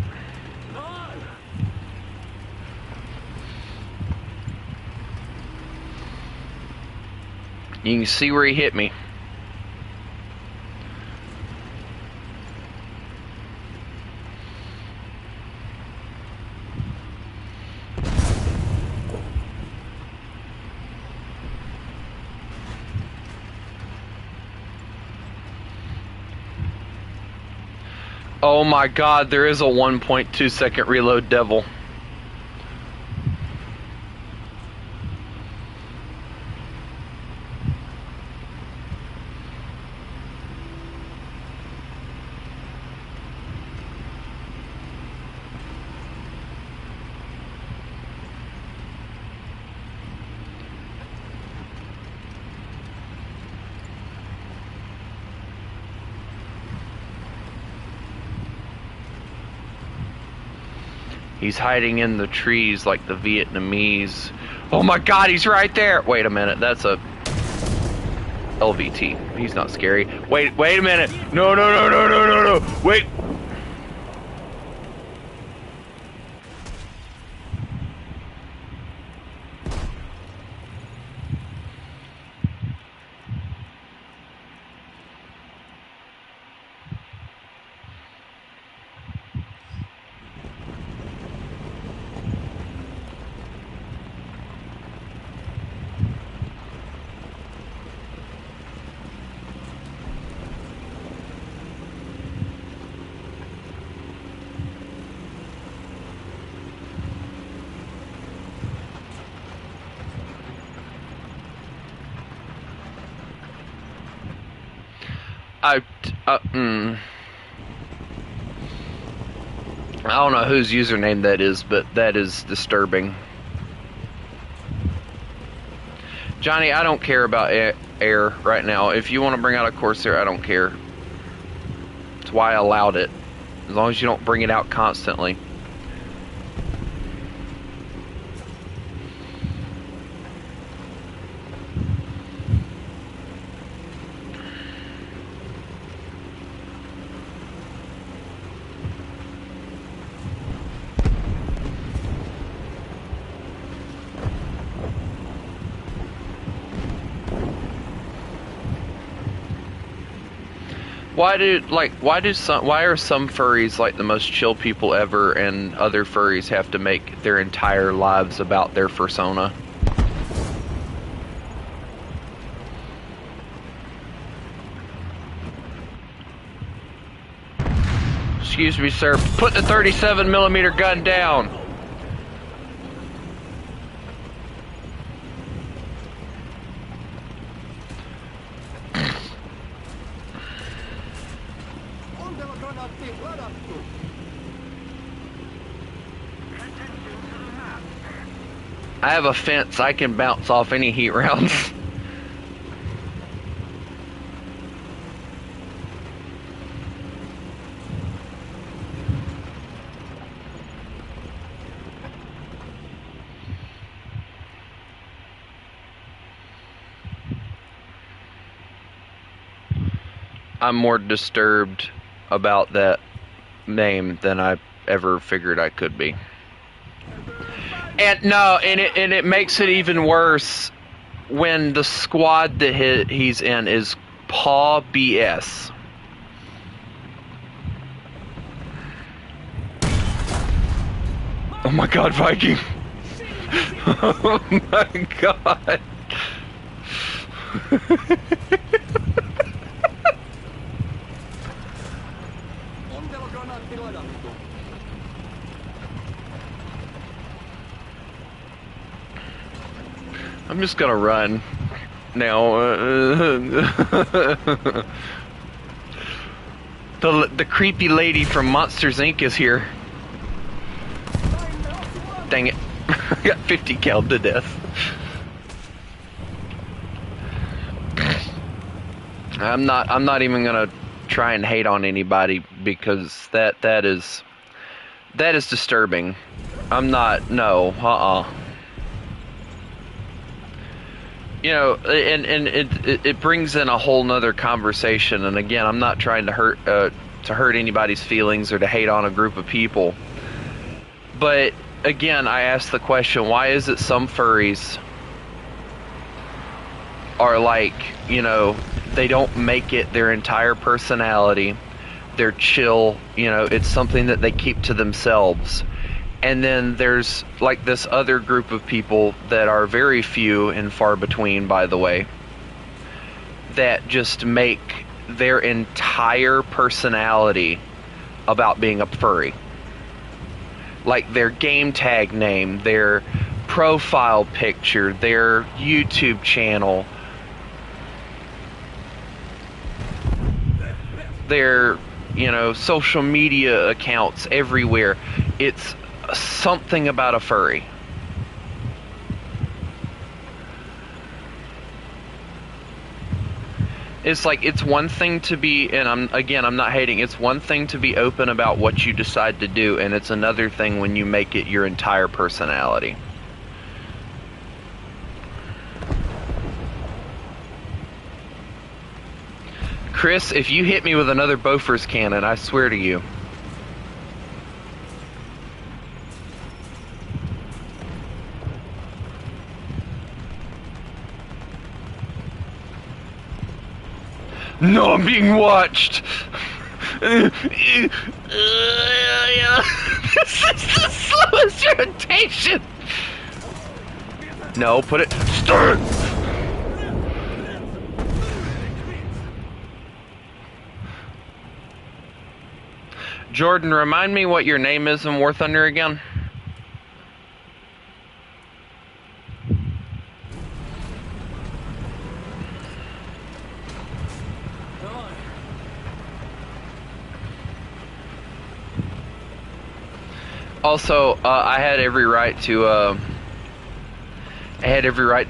S1: You can see where he hit me. Oh my god, there is a 1.2 second reload devil. He's hiding in the trees like the Vietnamese. Oh my god, he's right there! Wait a minute, that's a LVT. He's not scary. Wait a minute! No, no, no, no, no, no, no! Wait! I don't know whose username that is, but that is disturbing. Johnny, I don't care about air right now. If you want to bring out a Corsair, I don't care. That's why I allowed it. As long as you don't bring it out constantly. Why are some furries like the most chill people ever and other furries have to make their entire lives about their fursona? Excuse me, sir. Put the 37mm gun down. I have a fence. I can bounce off any heat rounds. I'm more disturbed about that name than I ever figured I could be. And no, and it makes it even worse when the squad that he's in is Paw BS. Oh my God, Viking! Oh my God! I'm just gonna run now. The creepy lady from Monsters Inc. is here. Dang it. I got 50 called to death. I'm not even gonna try and hate on anybody because that is disturbing. I'm not, no, You know, and it brings in a whole nother conversation. And again, I'm not trying to hurt anybody's feelings or to hate on a group of people. But again, I ask the question: why is it some furries are like, you know, they don't make it their entire personality? They're chill. You know, it's something that they keep to themselves. And then there's like this other group of people that are very few and far between, by the way, that just make their entire personality about being a furry. Like their game tag name, their profile picture, their YouTube channel, their, you know, social media accounts everywhere. It's something about a furry. It's like, it's one thing to be, and I'm not hating, it's one thing to be open about what you decide to do, and it's another thing when you make it your entire personality. Chris, if you hit me with another Bofors cannon, I swear to you. No, I'm being watched. This is the slowest rotation. No, put it. Start. Jordan, remind me what your name is in War Thunder again. Also, I had every right to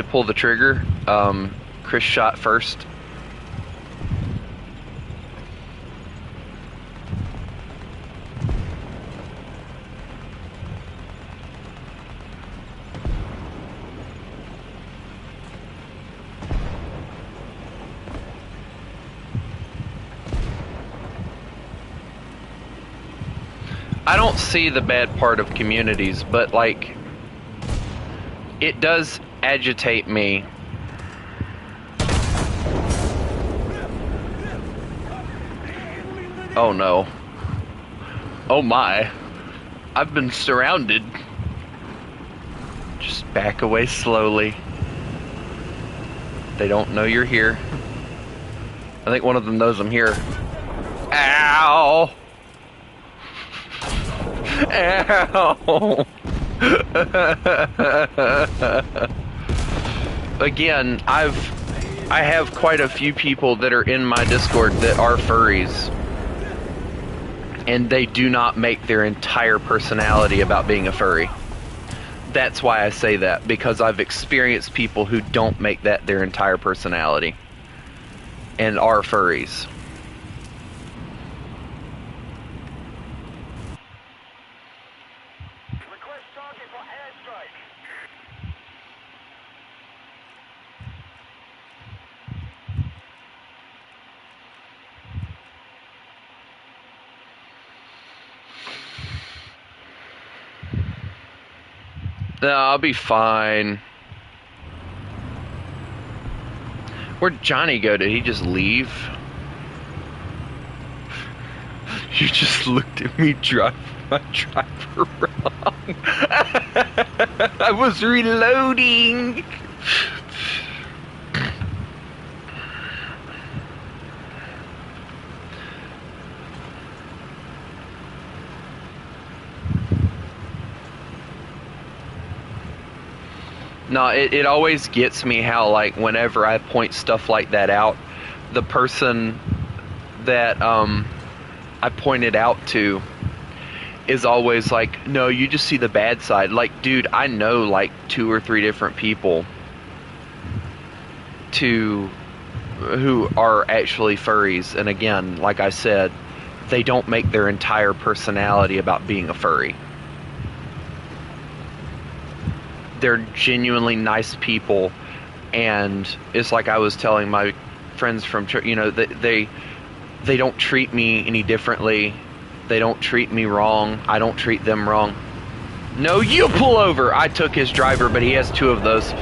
S1: pull the trigger. Chris shot first. I don't see the bad part of communities, but like, it does agitate me. Oh no. Oh my. I've been surrounded. Just back away slowly. They don't know you're here. I think one of them knows I'm here. Ow! Ow! Again, I have quite a few people that are in my Discord that are furries, and they do not make their entire personality about being a furry. That's why I say that, because I've experienced people who don't make that their entire personality and are furries. No, I'll be fine. Where'd Johnny go? Did he just leave? You just looked at me drive my driver wrong. I was reloading. No, it always gets me how, like, whenever I point stuff like that out, the person that I pointed out to is always like, no, you just see the bad side. Like, dude, I know like 2 or 3 different people who are actually furries, and again, like I said, they don't make their entire personality about being a furry. They're genuinely nice people, and it's like I was telling my friends from church, you know, they don't treat me any differently. They don't treat me wrong. I don't treat them wrong. No, you pull over! I took his driver, but he has 2 of those.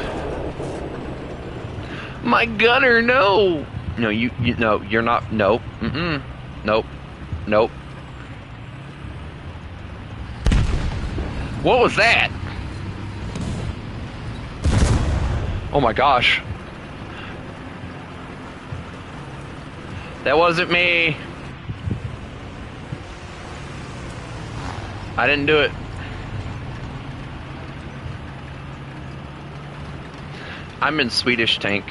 S1: My gunner, no! No, you no, you're not, nope, nope, nope. What was that? Oh my gosh. That wasn't me. I didn't do it. I'm in Swedish tank.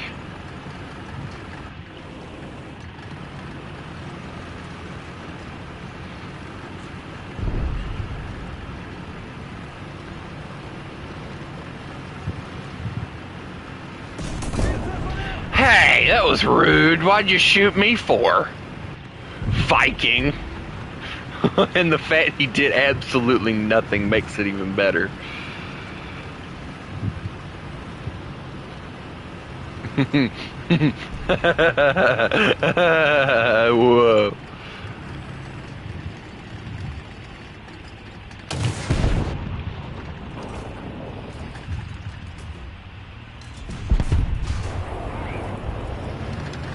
S1: Hey, that was rude. Why'd you shoot me for? Viking. And the fact he did absolutely nothing makes it even better. Whoa.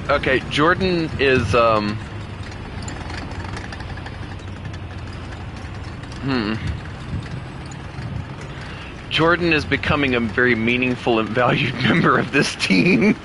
S1: Okay, Jordan is, Jordan is becoming a very meaningful and valued member of this team.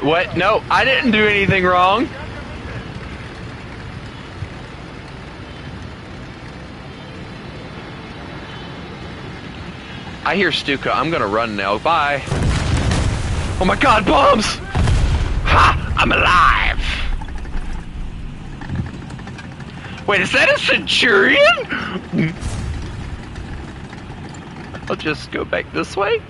S1: What? No, I didn't do anything wrong. I hear Stuka. I'm gonna run now. Bye. Oh my god, bombs! Ha! I'm alive! Wait, is that a centurion? I'll just go back this way.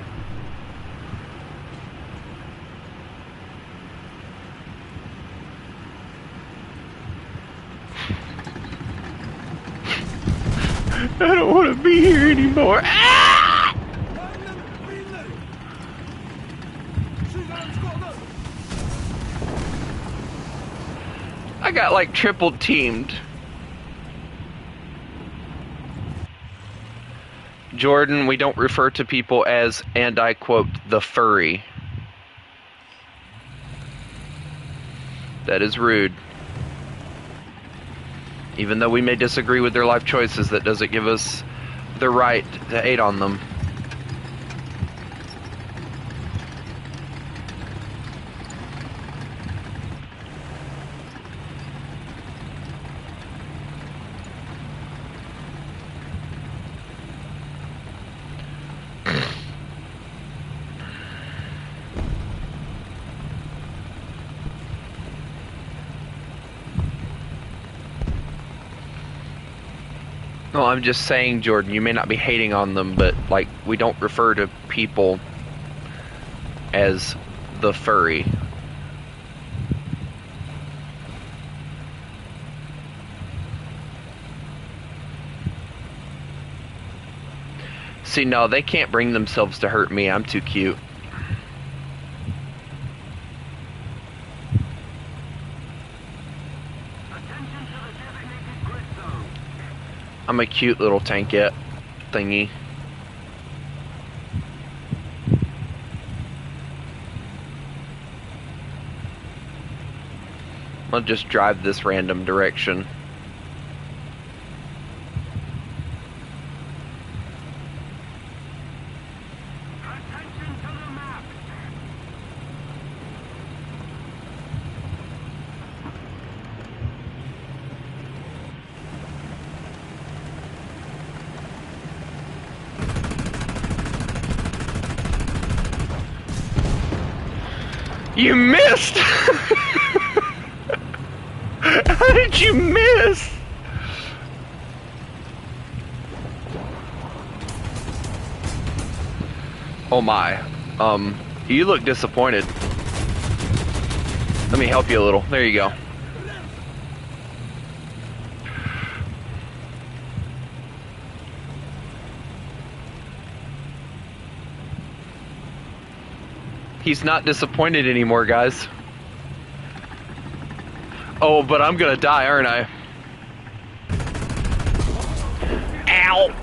S1: I don't want to be here anymore. Ah! I got like triple teamed. Jordan, we don't refer to people as, and I quote, the furry. That is rude. Even though we may disagree with their life choices, that doesn't give us the right to hate on them. No, I'm just saying, Jordan, you may not be hating on them, but, like, we don't refer to people as the furry. See, no, they can't bring themselves to hurt me. I'm too cute. I'm a cute little tankette thingy. I'll just drive this random direction. You missed! How did you miss? Oh my. You look disappointed. Let me help you a little. There you go. He's not disappointed anymore, guys. Oh, but I'm gonna die, aren't I? Ow!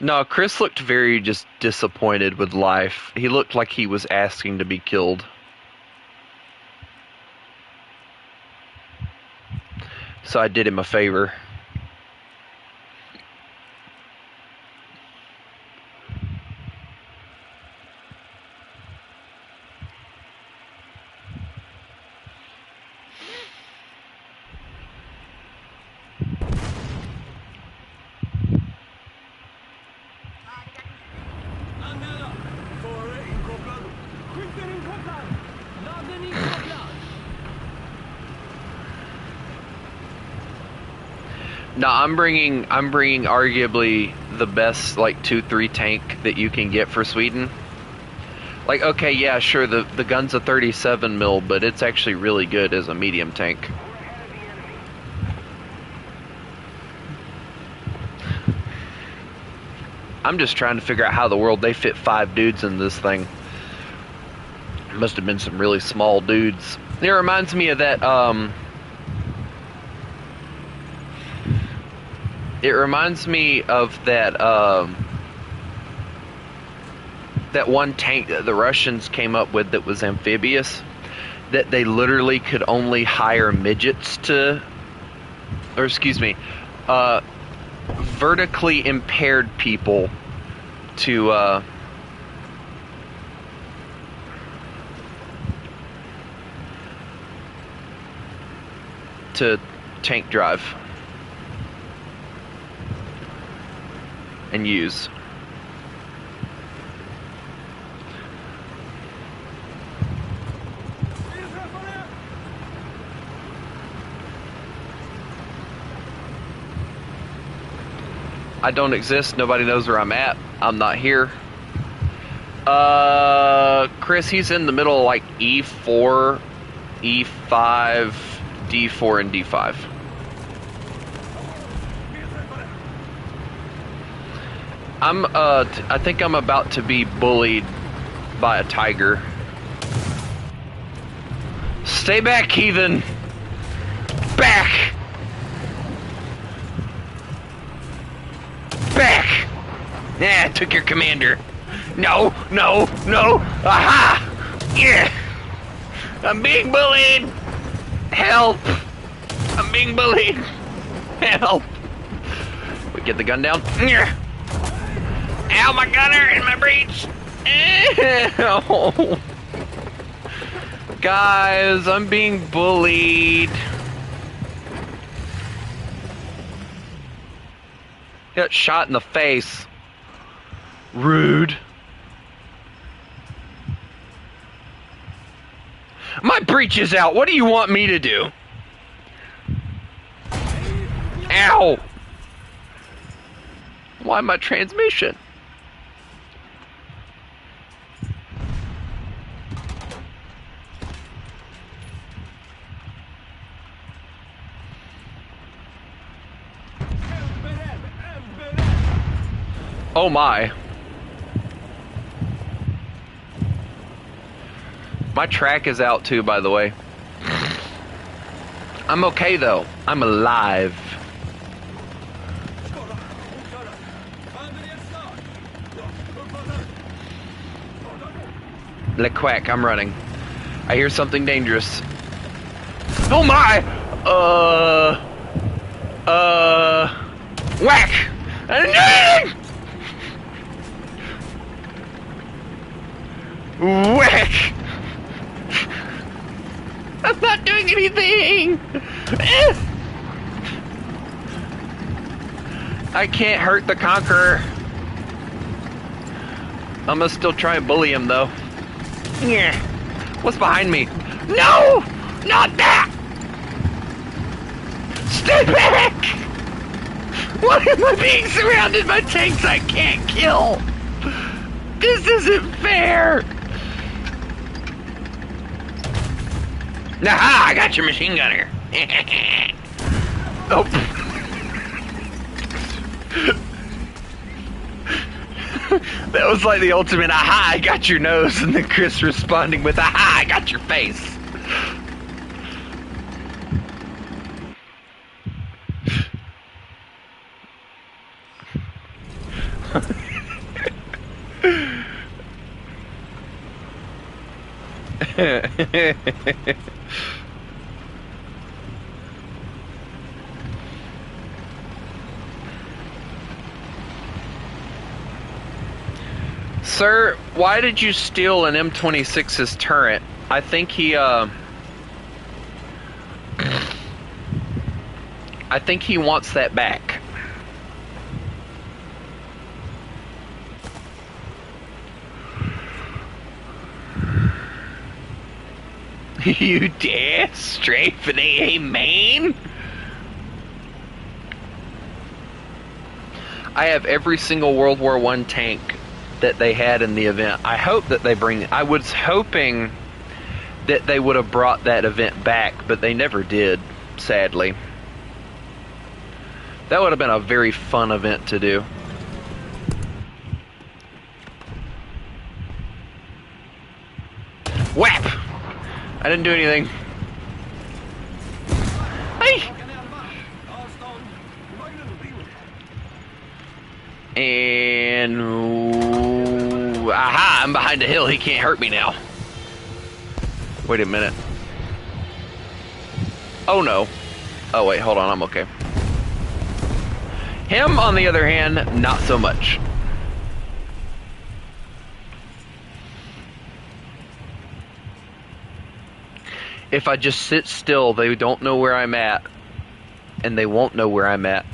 S1: No, Chris looked very just disappointed with life. He looked like he was asking to be killed. So I did him a favor. No, I'm bringing arguably the best like 2-3 tank that you can get for Sweden. Like, okay, yeah, sure, the gun's a 37 mil, but it's actually really good as a medium tank. I'm just trying to figure out how the world they fit 5 dudes in this thing. Must have been some really small dudes. It reminds me of that, it reminds me of that, that one tank that the Russians came up with that was amphibious, that they literally could only hire midgets to, or excuse me, vertically impaired people to, tank drive and use. I don't exist. Nobody knows where I'm at. I'm not here. Chris, he's in the middle of like E4, E5, D4, and D5. I think I'm about to be bullied by a tiger. Stay back, heathen! Back! Back! Yeah, I took your commander. No, no, no! Aha! Yeah! I'm being bullied! Help! I'm being bullied! Help! We get the gun down. Ow, my gunner in my breech! Ow! Guys, I'm being bullied. Got shot in the face. Rude. My breech is out. What do you want me to do? Ow! Why my transmission? Oh my. My track is out too, by the way. I'm okay though. I'm alive. Le quack, I'm running. I hear something dangerous. Oh my! Whack! I didn't do anything! Whack! I'm not doing anything! I can't hurt the Conqueror. I'm gonna still try and bully him though. Yeah. What's behind me? No! Not that! Stay back! Why am I being surrounded by tanks I can't kill? This isn't fair! Aha! I got your machine gunner. Oh. That was like the ultimate aha, I got your nose, and then Chris responding with aha, I got your face. Sir, why did you steal an M26's turret? I think he wants that back. You dare strafe an AA main? I have every single World War I tank that they had in the event. I hope that they bring... I was hoping that they would have brought that event back, but they never did, sadly. That would have been a very fun event to do. Whap! I didn't do anything. Hey! And... aha! I'm behind a hill. He can't hurt me now. Wait a minute. Oh no. Oh wait, hold on. I'm okay. Him, on the other hand, not so much. If I just sit still, they don't know where I'm at. And they won't know where I'm at.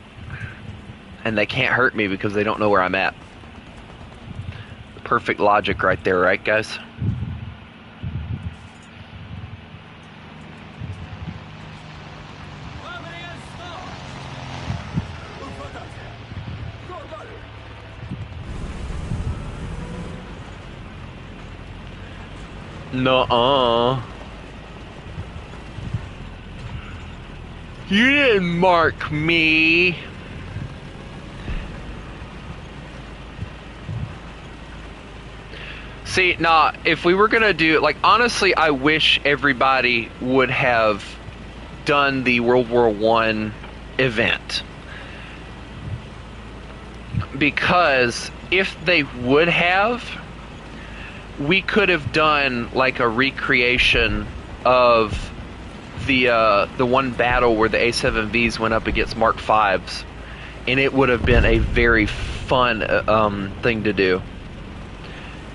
S1: And they can't hurt me because they don't know where I'm at. Perfect logic right there, right, guys? Nuh-uh. You didn't mark me. See, nah, if we were gonna do, like, honestly, I wish everybody would have done the World War I event. Because if they would have, we could have done, like, a recreation of the one battle where the A7Vs went up against Mark Vs, and it would have been a very fun thing to do.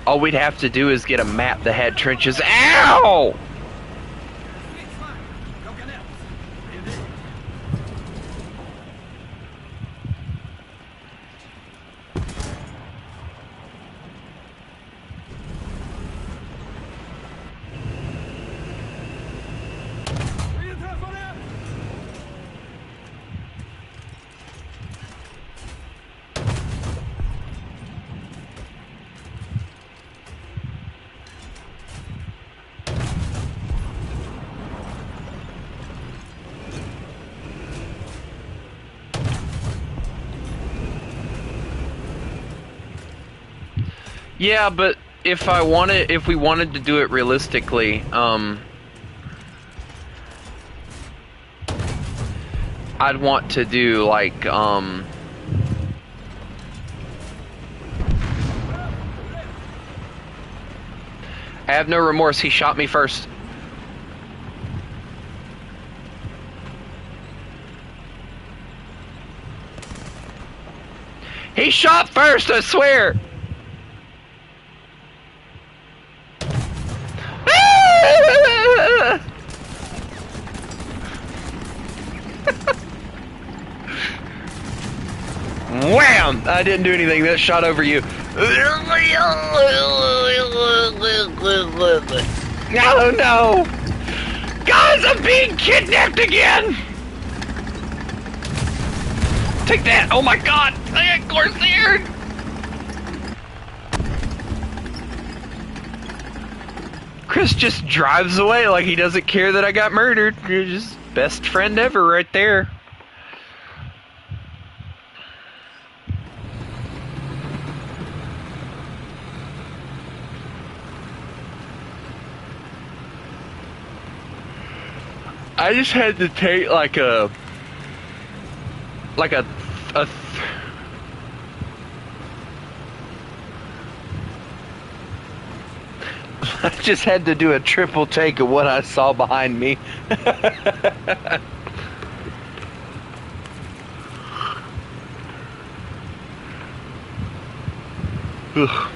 S1: All we'd have to do is get a map that had trenches. Ow! Yeah, but if we wanted to do it realistically, I'd want to do like, I have no remorse. He shot me first. He shot first, I swear! Wham! I didn't do anything. That shot over you. No, no! Guys, I'm being kidnapped again! Take that! Oh my god! I got Corsair! Chris just drives away like he doesn't care that I got murdered. You're just best friend ever right there. I just had to take like a I just had to do a triple take of what I saw behind me. Ugh.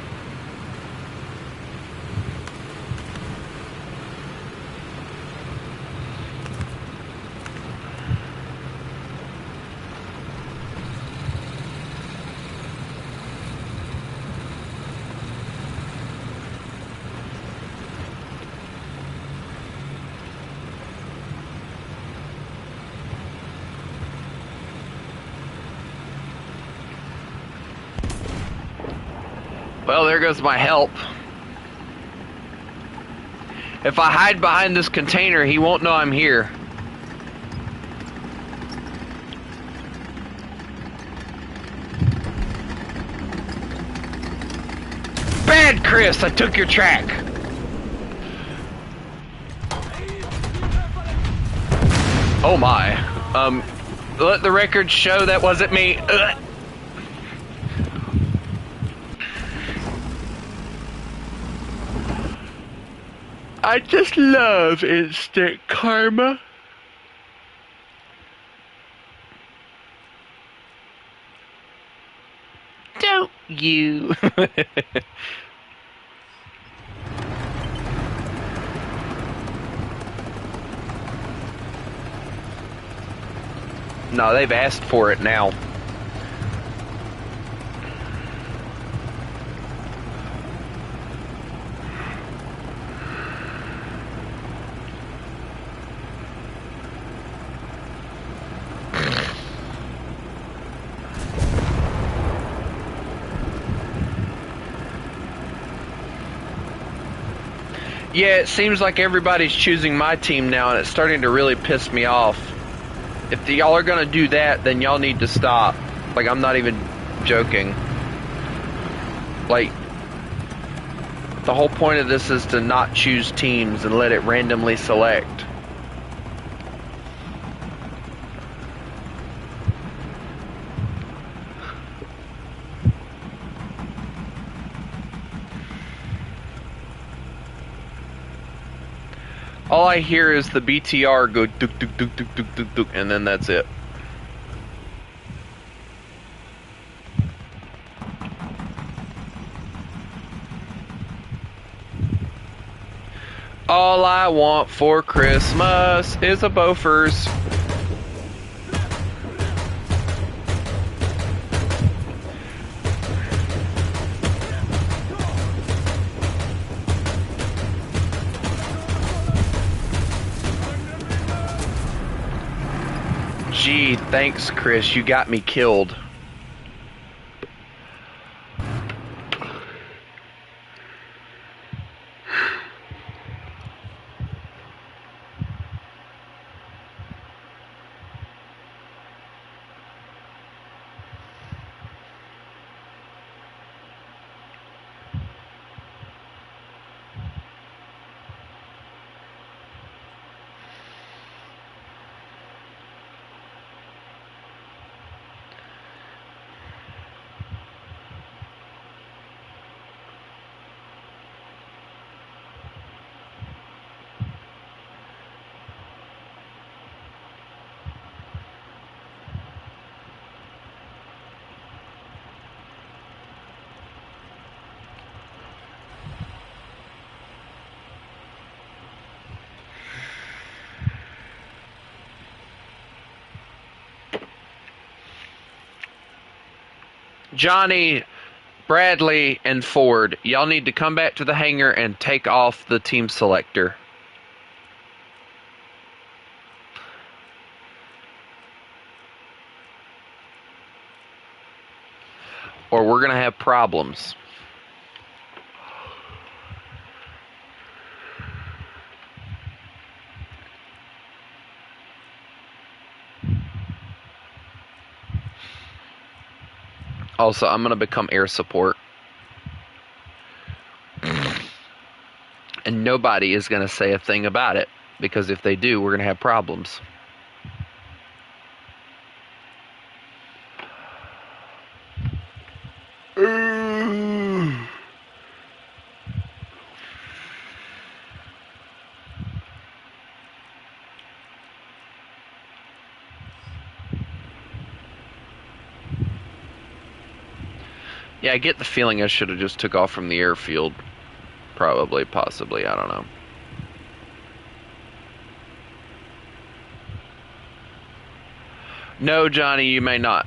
S1: Well, there goes my help. If I hide behind this container, he won't know I'm here. Bad, Chris! I took your track. Oh my. Let the record show that wasn't me. Ugh. I just love instant karma. Don't you? No, they've asked for it now. Yeah, it seems like everybody's choosing my team now, and it's starting to really piss me off. If y'all are gonna do that, then y'all need to stop. Like, I'm not even joking. Like, the whole point of this is to not choose teams and let it randomly select. All I hear is the BTR go duk duk duk duk duk duk duk, and then that's it. All I want for Christmas is a Bofors. Gee, thanks, Chris. You got me killed. Johnny, Bradley, and Ford, y'all need to come back to the hangar and take off the team selector. Or we're going to have problems. Also, I'm going to become air support. And nobody is going to say a thing about it. Because if they do, we're going to have problems. Yeah, I get the feeling I should have just took off from the airfield. Probably, possibly, I don't know. No, Johnny, you may not.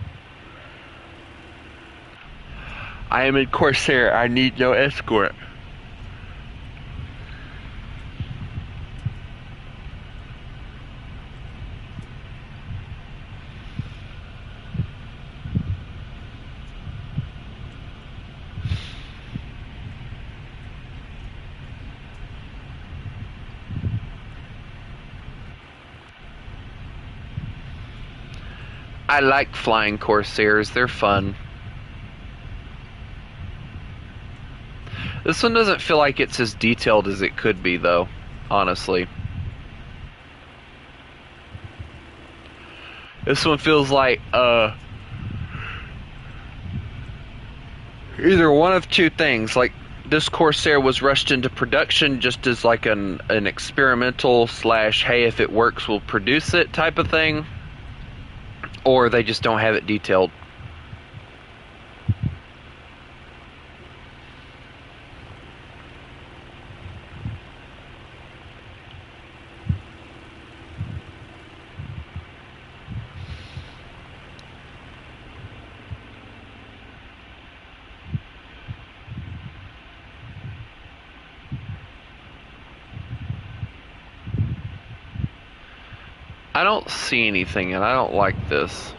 S1: I am in Corsair. I need no escort. I like flying Corsairs. They're fun. This one doesn't feel like it's as detailed as it could be, though, honestly. This one feels like, either one of two things. Like, this Corsair was rushed into production just as like an experimental / hey, if it works, we'll produce it type of thing. Or they just don't have it detailed. I don't see anything, and I don't like this.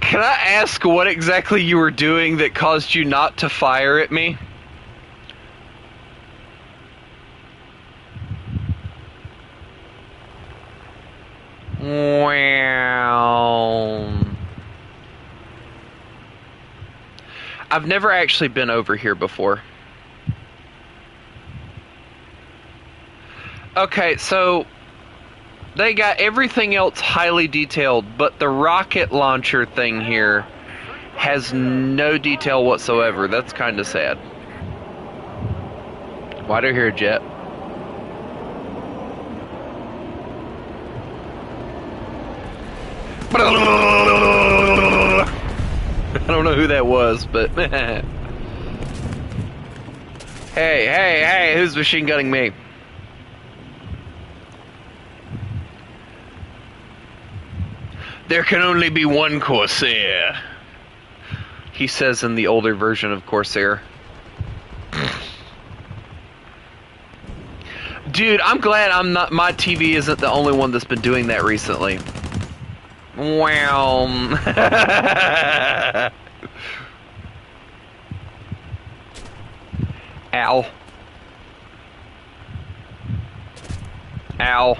S1: Can I ask what exactly you were doing that caused you not to fire at me? Wow. I've never actually been over here before. Okay, so they got everything else highly detailed, but the rocket launcher thing here has no detail whatsoever. That's kind of sad. Why do I hear a jet? I don't know who that was, but hey, who's machine gunning me? There can only be one Corsair, he says in the older version of Corsair. Dude, I'm glad my TV isn't the only one that's been doing that recently. Wow. Ow. Ow.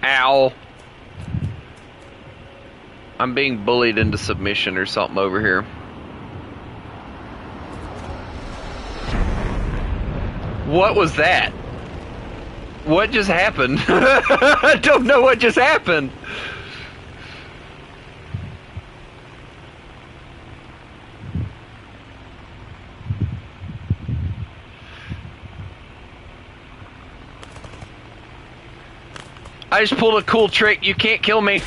S1: Ow. I'm being bullied into submission or something over here. What was that? What just happened? I don't know what just happened. I just pulled a cool trick. You can't kill me.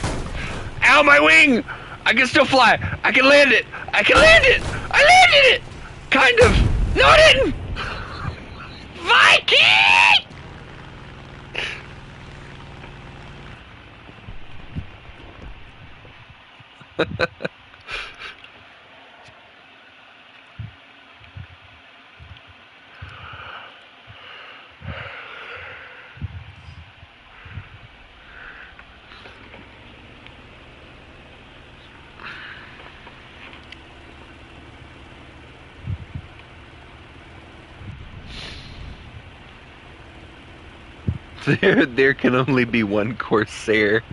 S1: Ow, my wing! I can still fly. I can land it. I can land it! I landed it! Kind of. No, I didn't! Viking! There can only be one Corsair.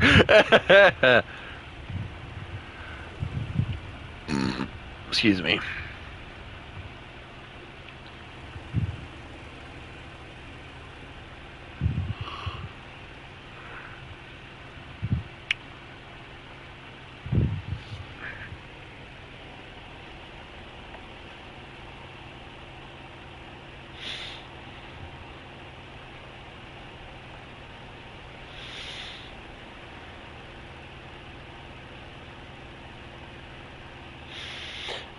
S1: Excuse me.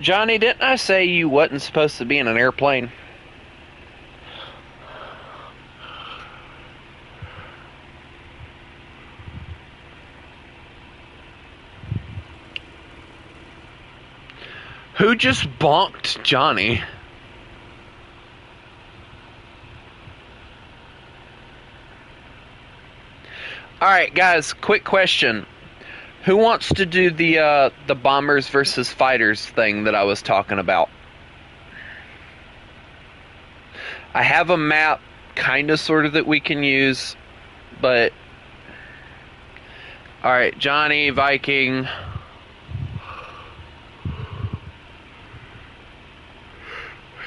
S1: Johnny, didn't I say you wasn't supposed to be in an airplane? Who just bonked Johnny? Alright, guys, quick question. Who wants to do the bombers versus fighters thing that I was talking about? I have a map, kind of, sort of, that we can use, but... Alright, Johnny, Viking...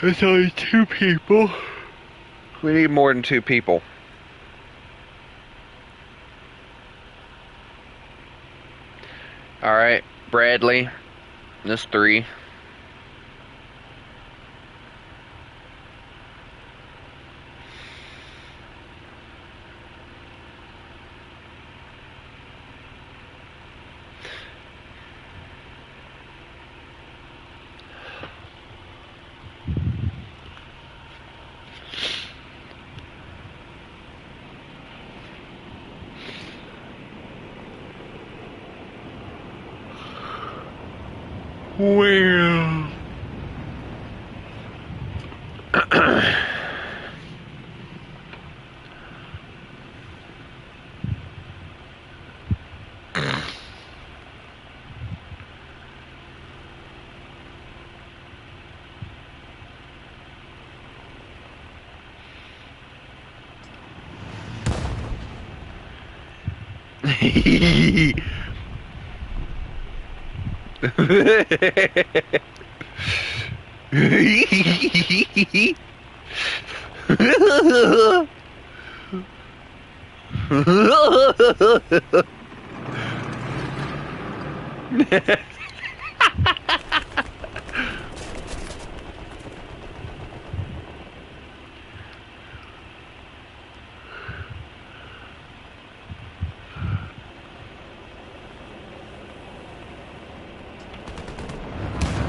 S1: It's only 2 people. We need more than 2 people. Alright, Bradley. That's 3. Well...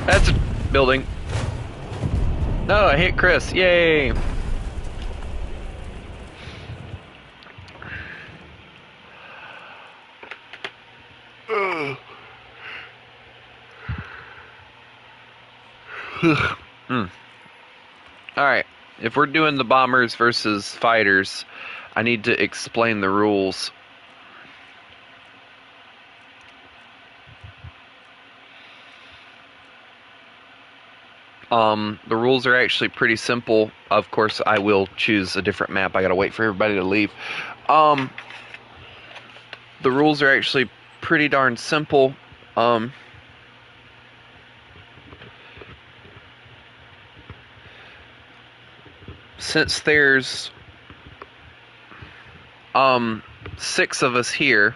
S1: That's a building. No, I hit Chris. Yay! Alright, if we're doing the bombers versus fighters, I need to explain the rules. The rules are actually pretty simple. Of course, I will choose a different map. I gotta wait for everybody to leave. The rules are actually pretty darn simple. Since there's 6 of us here,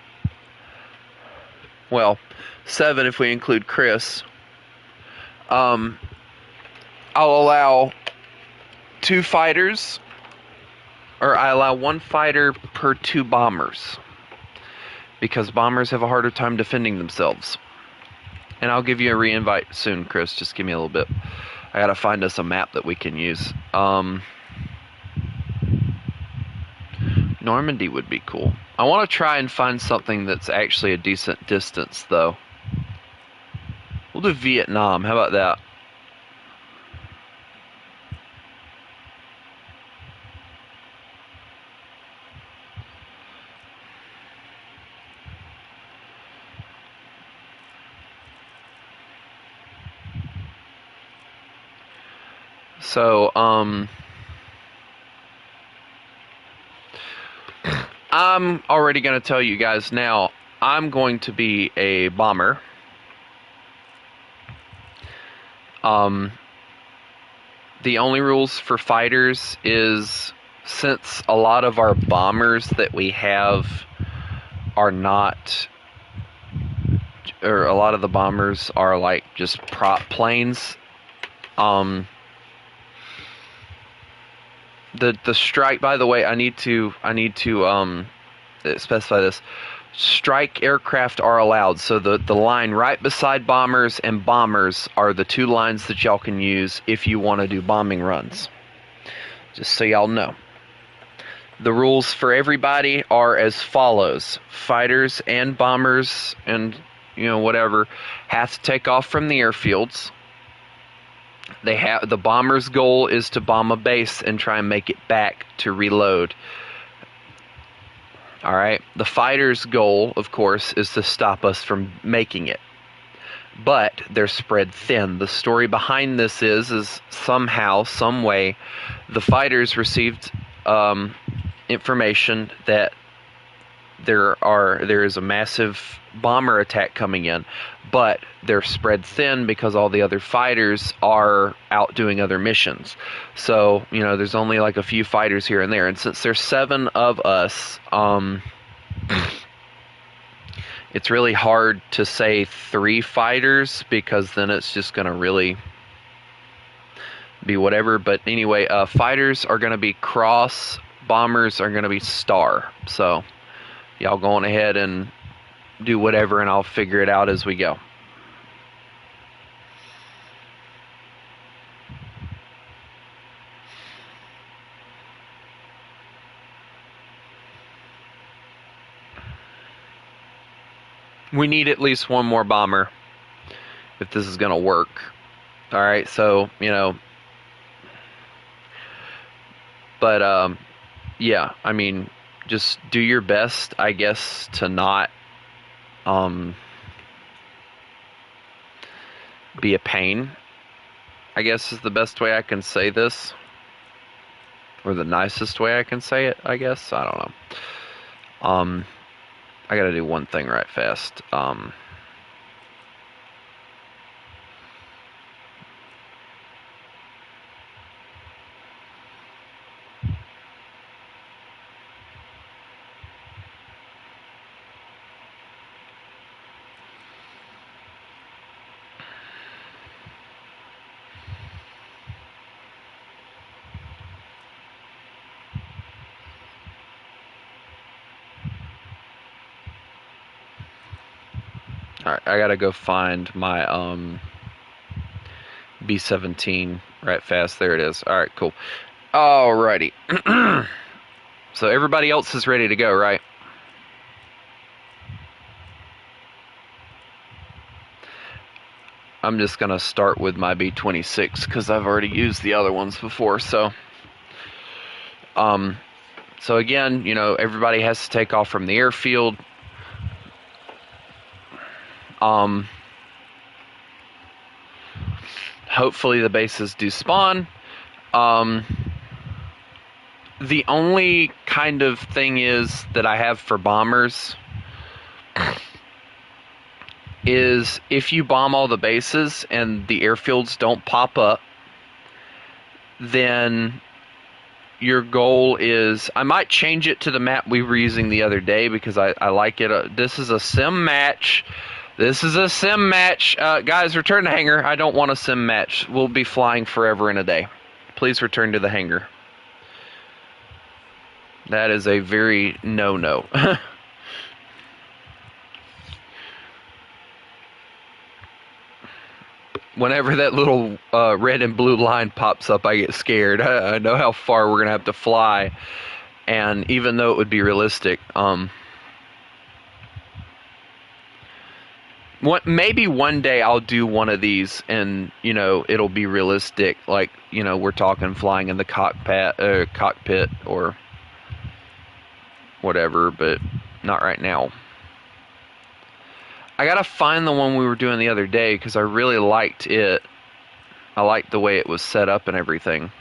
S1: well, 7 if we include Chris, I'll allow 2 fighters, or I allow 1 fighter per 2 bombers, because bombers have a harder time defending themselves. And I'll give you a re-invite soon, Chris. Just give me a little bit. I gotta find us a map that we can use. Normandy would be cool. I want to try and find something that's actually a decent distance, though. We'll do Vietnam. How about that? So, I'm already going to tell you guys now, I'm going to be a bomber. The only rules for fighters is, since a lot of our bombers that we have are not, or a lot of the bombers are like just prop planes, the strike, by the way, I need to specify this. Strike aircraft are allowed, so the line right beside bombers and bombers are the two lines that y'all can use if you want to do bombing runs. Just so y'all know. The rules for everybody are as follows. Fighters and bombers and, whatever, have to take off from the airfields. The bomber's goal is to bomb a base and try and make it back to reload. Alright, the fighter's goal, of course, is to stop us from making it. But they're spread thin. The story behind this is somehow, some way, the fighters received information that there is a massive bomber attack coming in, but they're spread thin because all the other fighters are out doing other missions. So, there's only like a few fighters here and there, and since there's 7 of us, it's really hard to say 3 fighters, because then it's just going to really be whatever. But anyway, fighters are going to be cross, bombers are going to be star. So y'all go on ahead and do whatever, and I'll figure it out as we go. We need at least one more bomber if this is going to work. Alright, so, but, yeah, I mean, just do your best, I guess, to not, be a pain, I guess is the best way I can say this. Or the nicest way I can say it, I guess. I don't know. I gotta do one thing right fast. Alright, I gotta go find my B-17 right fast. There it is. Alright, cool. Alrighty. So everybody else is ready to go, right? I'm just gonna start with my B-26 because I've already used the other ones before. So again, everybody has to take off from the airfield. Hopefully the bases do spawn. The only kind of thing is that I have for bombers is if you bomb all the bases and the airfields don't pop up, then your goal is, I might change it to the map we were using the other day because I like it. This is a sim match. This is a sim match. Guys, return to hangar. I don't want a sim match. We'll be flying forever and a day. Please return to the hangar. That is a very no-no. Whenever that little red and blue line pops up, I get scared. I know how far we're gonna have to fly, and even though it would be realistic, maybe one day I'll do one of these, and it'll be realistic. Like we're talking flying in the cockpit or whatever, but not right now. I gotta find the one we were doing the other day because I really liked it. I liked the way it was set up and everything.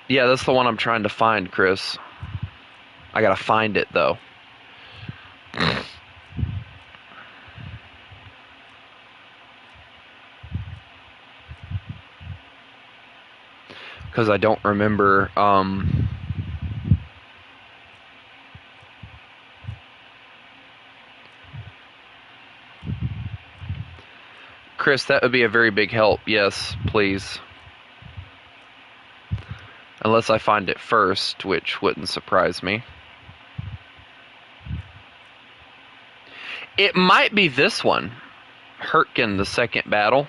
S1: Yeah, that's the one I'm trying to find, Chris. I gotta find it though. Because I don't remember. Chris, that would be a very big help. Yes, please. Unless I find it first, which wouldn't surprise me. It might be this one. Hurtgen, the second battle.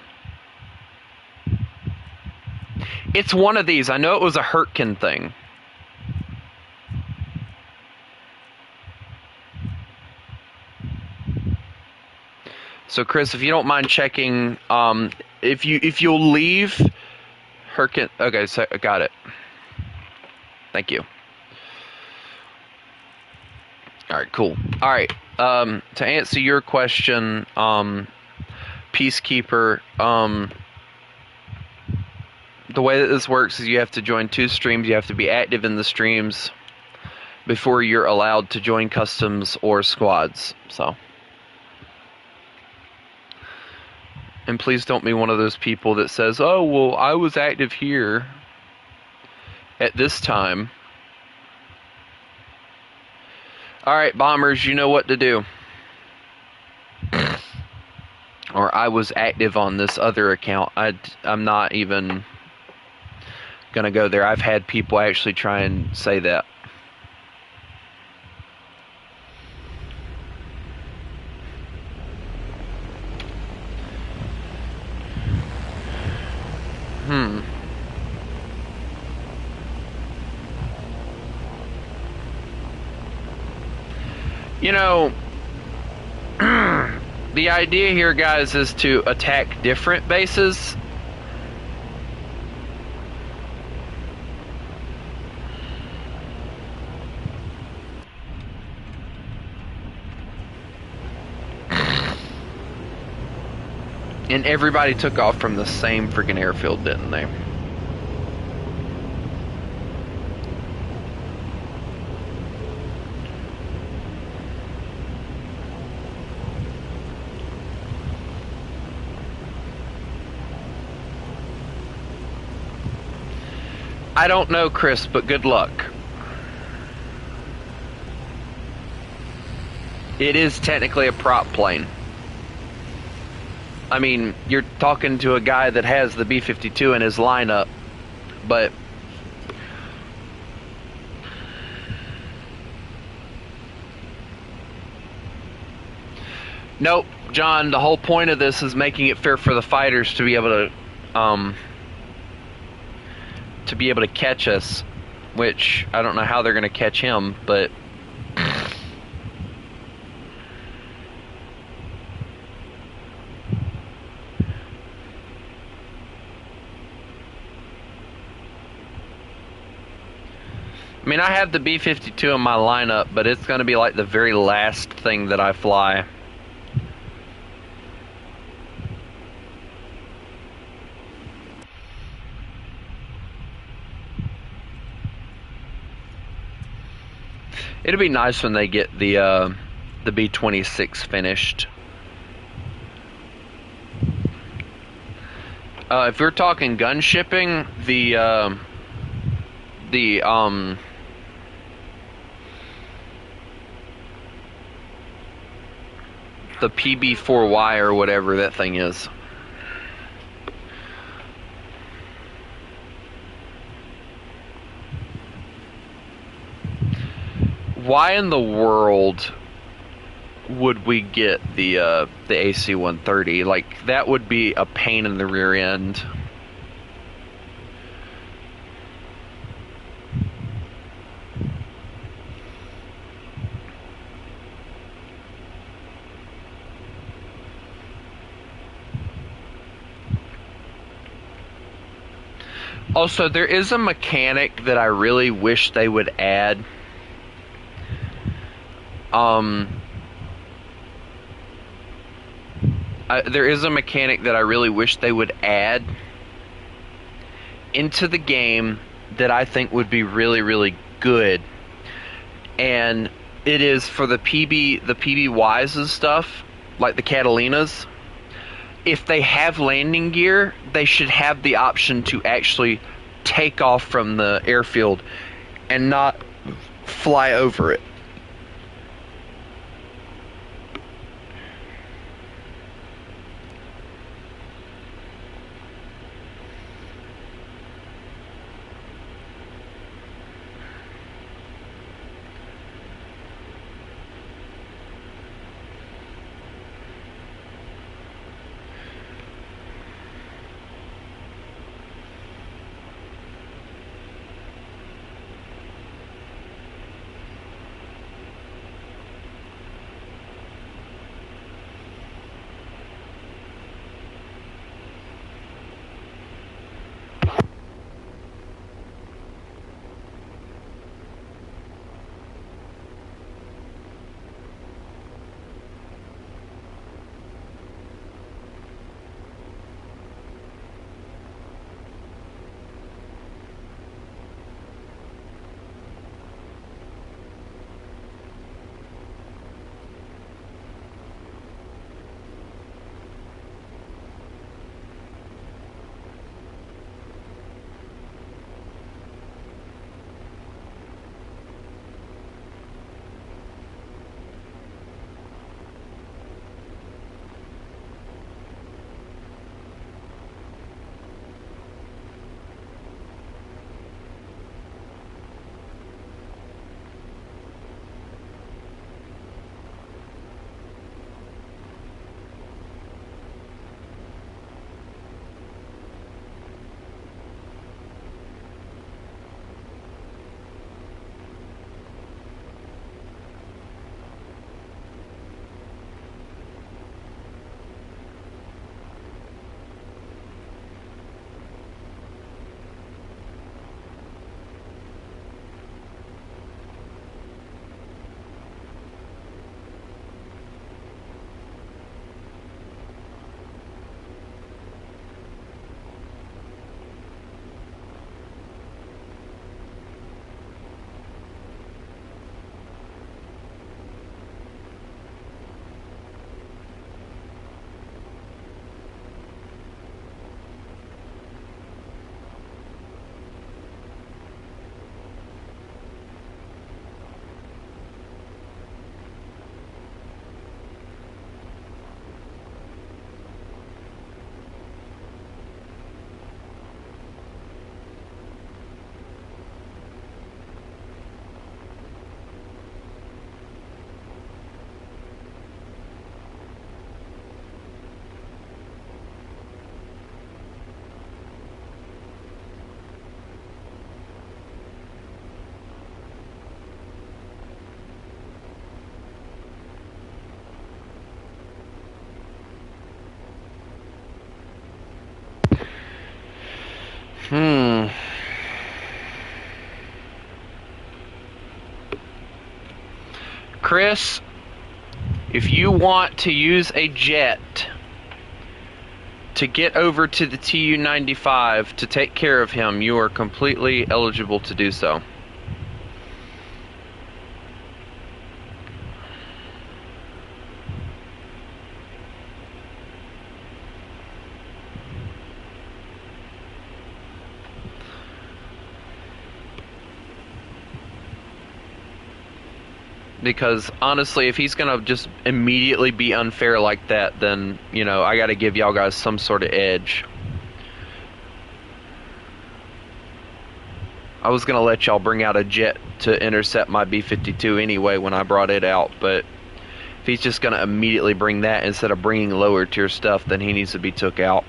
S1: It's one of these. I know it was a Hurtgen thing. So Chris, if you don't mind checking, if you'll leave Hurtgen. Okay, so I got it. Thank you. All right, cool. All right, to answer your question, Peacekeeper, the way that this works is you have to join 2 streams. You have to be active in the streams before you're allowed to join customs or squads. So. And please don't be one of those people that says, oh, well, I was active here at this time. Alright, bombers, you know what to do. Or I was active on this other account. I'm not even going to go there. I've had people actually try and say that. The idea here, guys, is to attack different bases. And everybody took off from the same freaking airfield, didn't they? I don't know, Chris, but good luck. It is technically a prop plane. I mean, you're talking to a guy that has the B-52 in his lineup, but nope, John, the whole point of this is making it fair for the fighters to be able to catch us, which I don't know how they're going to catch him, but I mean, I have the B-52 in my lineup, but it's going to be like the very last thing that I fly. It'll be nice when they get the B-26 finished. If we're talking gun shipping, the PB4Y or whatever that thing is. Why in the world would we get the AC-130? Like, that would be a pain in the rear end. Also, there is a mechanic that I really wish they would add. There is a mechanic that I really wish they would add into the game that I think would be really, really good. And it is for the PBYs and stuff, like the Catalinas. If they have landing gear, they should have the option to actually take off from the airfield and not fly over it. Chris, if you want to use a jet to get over to the Tu-95 to take care of him, you are completely eligible to do so. Because honestly, if he's gonna just immediately be unfair like that, then, you know, I gotta give y'all guys some sort of edge. I was gonna let y'all bring out a jet to intercept my B-52 anyway when I brought it out, but If he's just going to immediately bring that instead of bringing lower tier stuff, then he needs to be took out.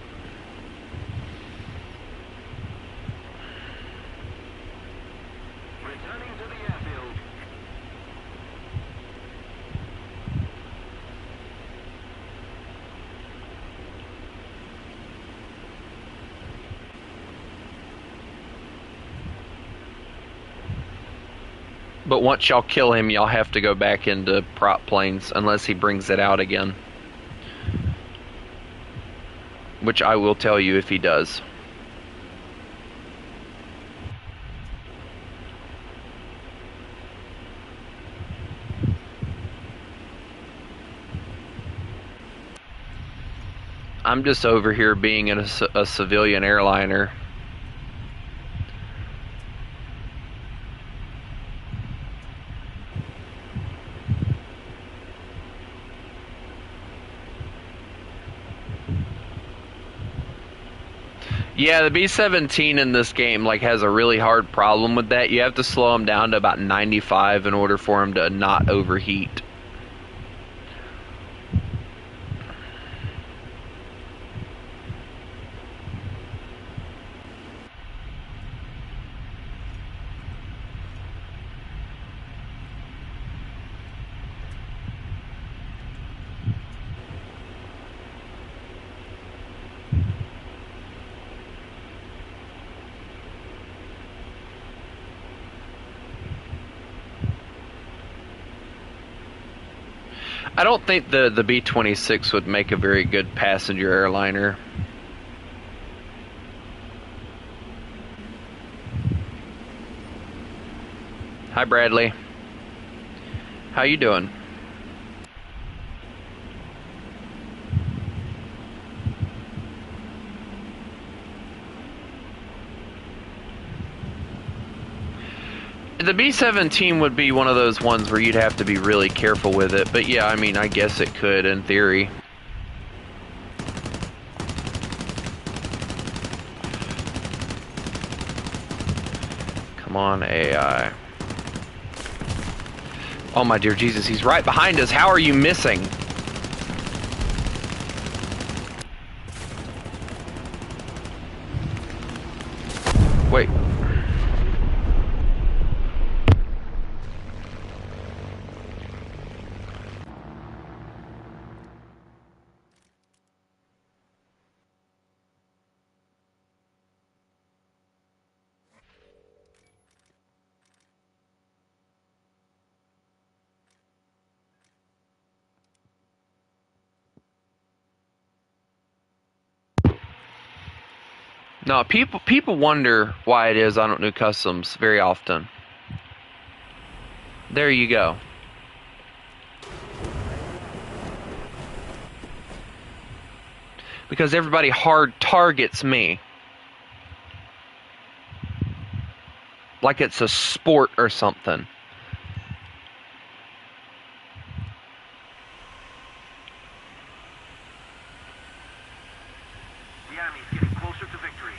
S1: But once y'all kill him, y'all have to go back into prop planes unless he brings it out again. Which I will tell you if he does. I'm just over here being a civilian airliner. Yeah, the B-17 in this game has a really hard problem with that. You have to slow him down to about 95 in order for him to not overheat. I don't think the B-26 would make a very good passenger airliner. Hi, Bradley. How you doing? The B-17 would be one of those ones where you'd have to be really careful with it, but yeah, I mean, I guess it could in theory. Come on, AI. Oh my dear Jesus, he's right behind us. How are you missing? Wait. No, people wonder why it is I don't do customs very often. There you go. Because everybody hard targets me. Like it's a sport or something.
S2: The enemy's getting closer to victory.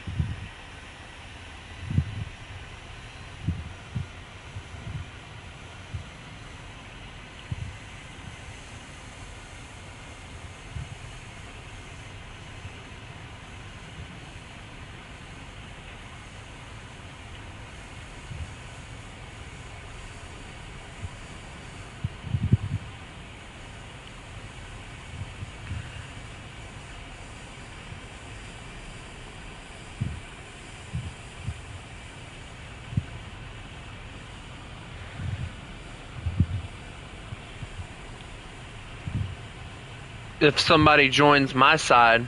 S1: If somebody joins my side,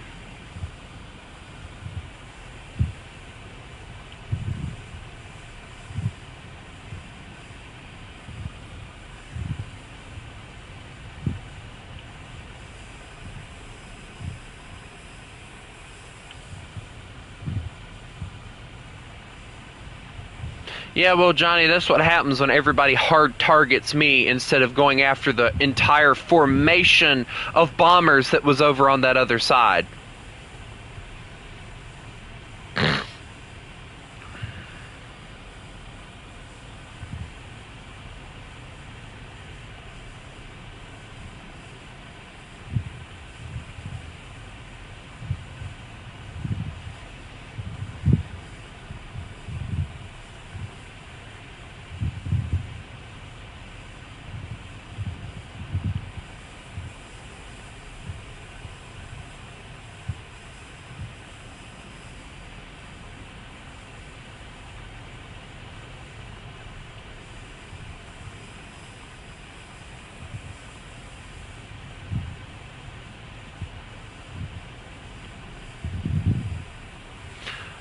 S1: yeah, well, Johnny, that's what happens when everybody hard targets me instead of going after the entire formation of bombers that was over on that other side.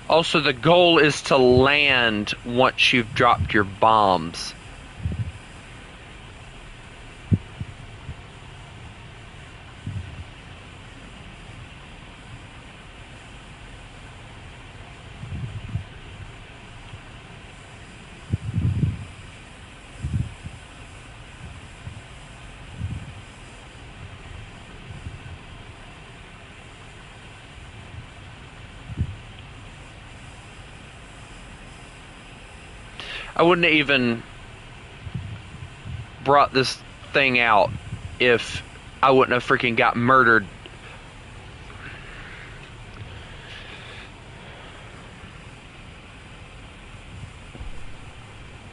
S1: Also, the goal is to land once you've dropped your bombs. I wouldn't have even brought this thing out if I wouldn't have freaking got murdered.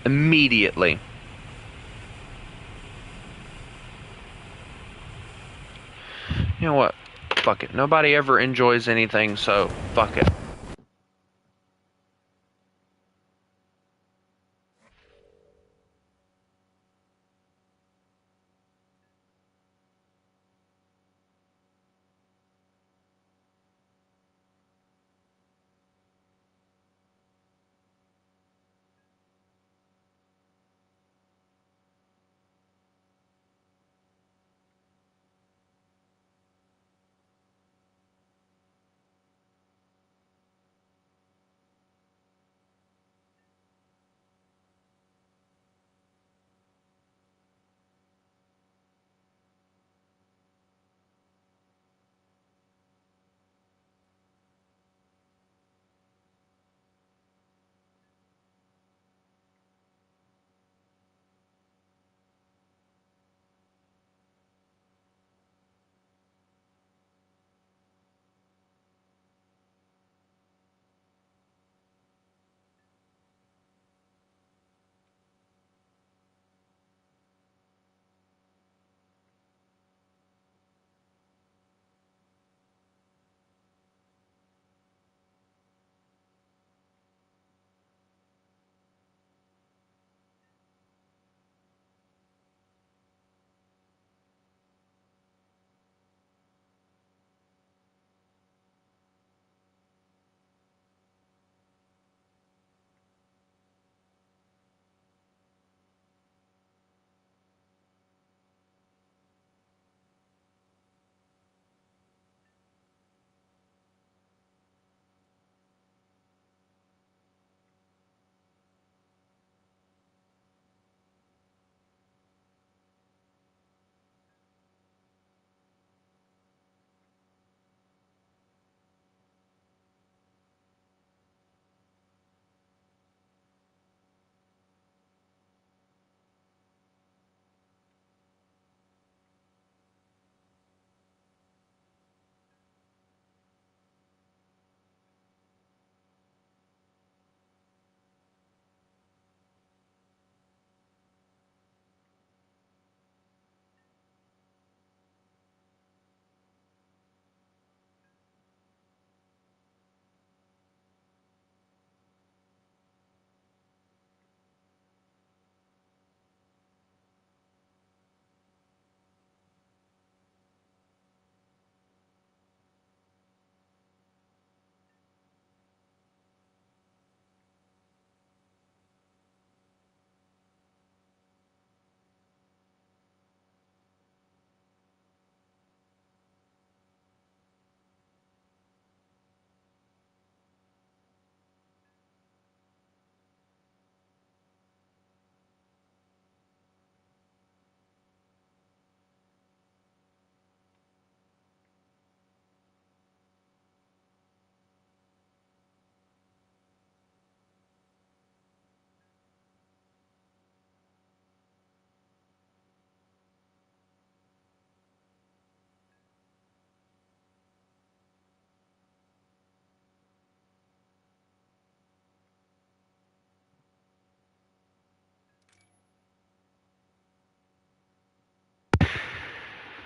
S1: Immediately. You know what? Fuck it. Nobody ever enjoys anything, so fuck it.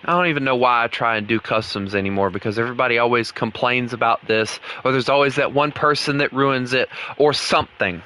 S1: I don't even know why I try and do customs anymore, because everybody always complains about this, or there's always that one person that ruins it, or something.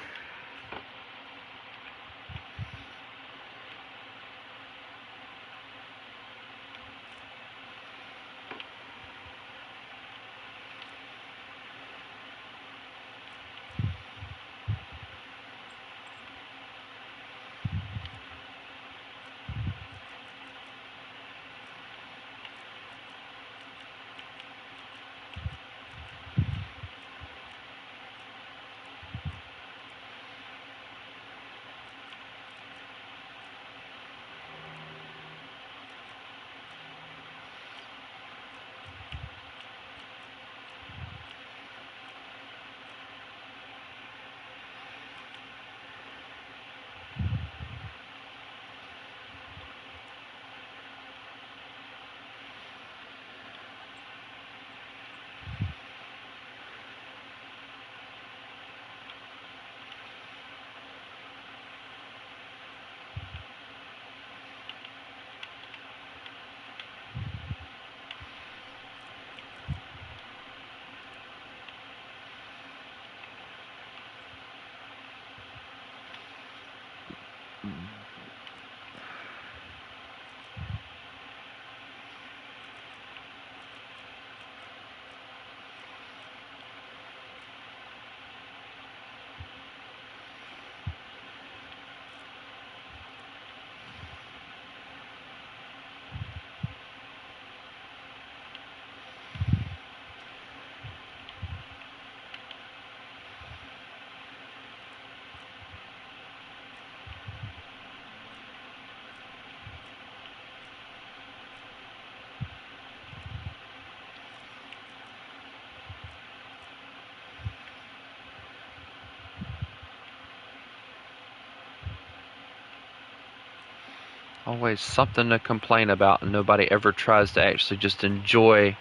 S1: Always something to complain about, and nobody ever tries to actually just enjoy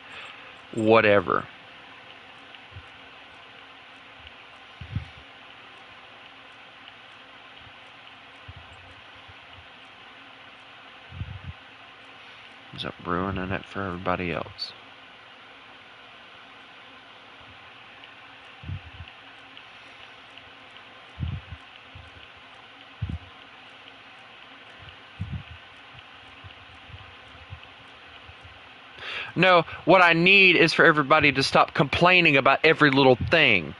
S1: whatever. Ends up ruining it for everybody else. No, what I need is for everybody to stop complaining about every little thing.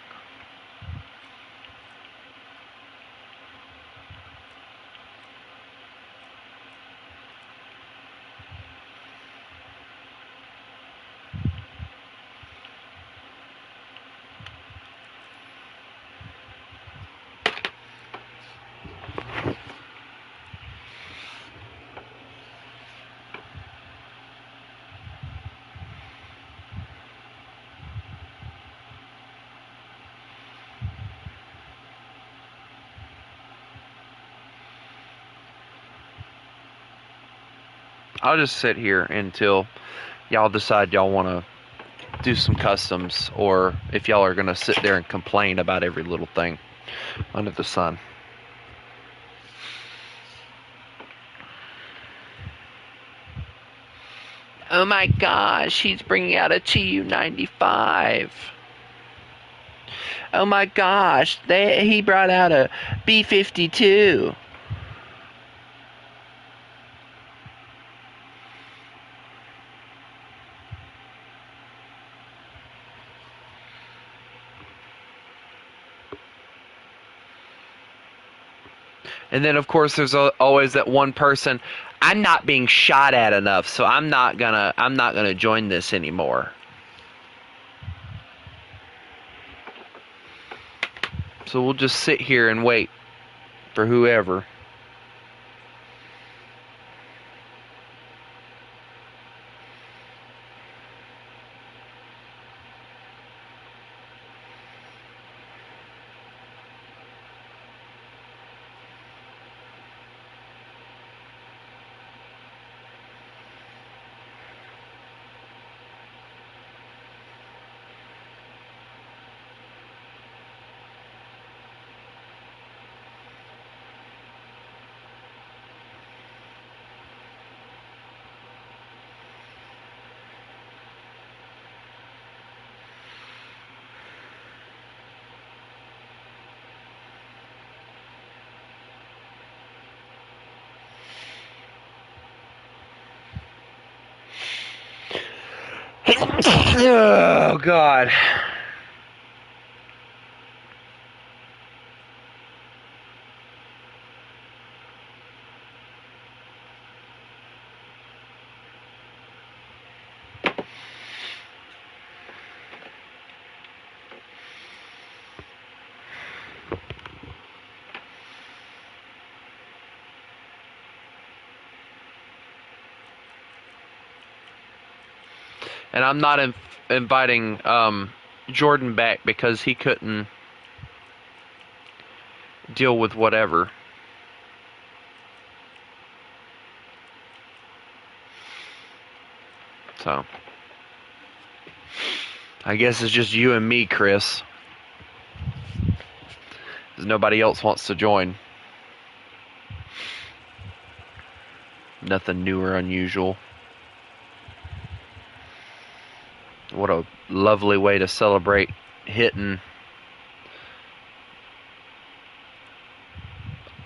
S1: I'll just sit here until y'all decide y'all want to do some customs, or if y'all are going to sit there and complain about every little thing under the sun. Oh my gosh, he's bringing out a Tu-95. Oh my gosh, he brought out a B-52. And then, of course, there's always that one person. I'm not being shot at enough, so I'm not gonna join this anymore. So we'll just sit here and wait for whoever. Oh, God. And I'm not inviting Jordan back because he couldn't deal with whatever. So I guess it's just you and me, Chris. Because nobody else wants to join. Nothing new or unusual. What a lovely way to celebrate hitting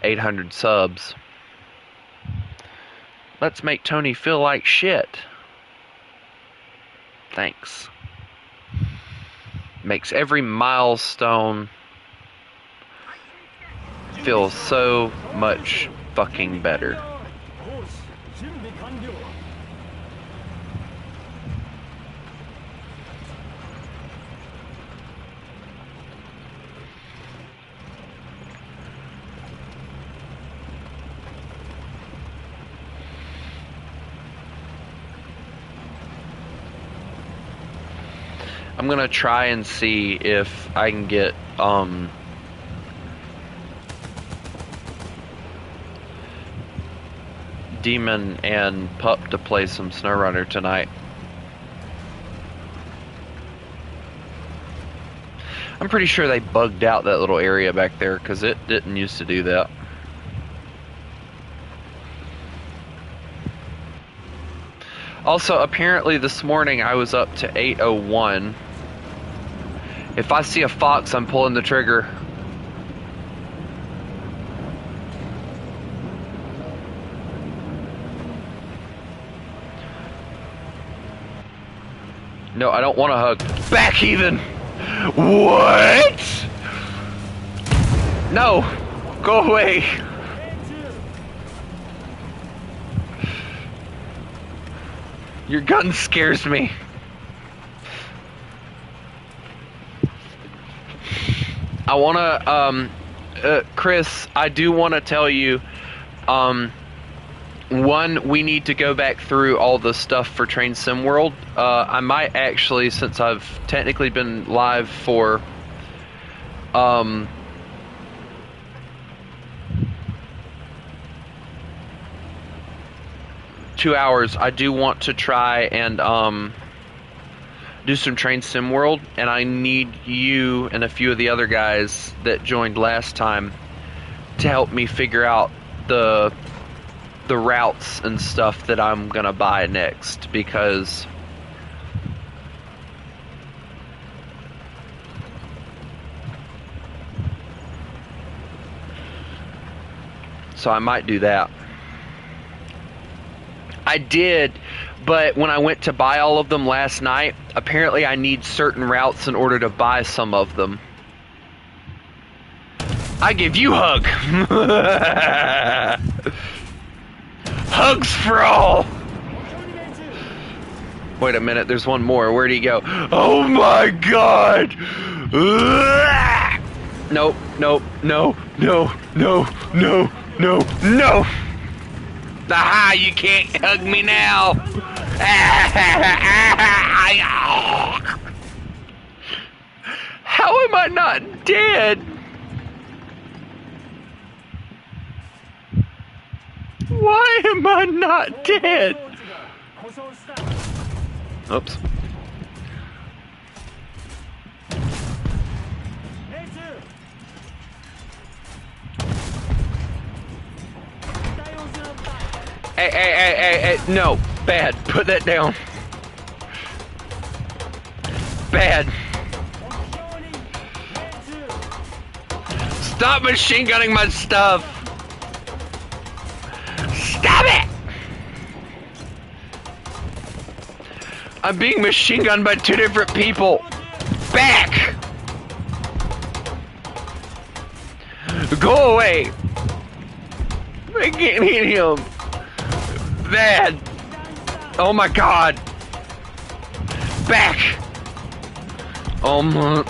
S1: 800 subs. Let's make Tony feel like shit. Thanks. Makes every milestone feel so much fucking better. I'm gonna try and see if I can get Demon and Pup to play some SnowRunner tonight. I'm pretty sure they bugged out that little area back there because it didn't used to do that. Also, apparently this morning I was up to 801. If I see a fox, I'm pulling the trigger. No, I don't want a hug. Back, heathen! What? No! Go away! Your gun scares me. I wanna, Chris, I do wanna tell you, one, we need to go back through all the stuff for Train Sim World. I might actually, since I've technically been live for, 2 hours, I do want to try and, do some Train Sim World, and I need you and a few of the other guys that joined last time to help me figure out the routes and stuff that I'm gonna buy next, because so I might do that. I did, but when I went to buy all of them last night, apparently I need certain routes in order to buy some of them. I give you hug. Hugs for all. Wait a minute, there's one more. Where'd he go? Oh my god. Nope, nope, no, no, no, no, no, no. Aha, you can't hug me now. How am I not dead? Why am I not dead? Oops. Hey, no, bad. Put that down. Bad. Stop machine gunning my stuff. Stop it! I'm being machine gunned by two different people. Back! Go away. I can't hit him. Bad. Oh my god. Back. Oh my.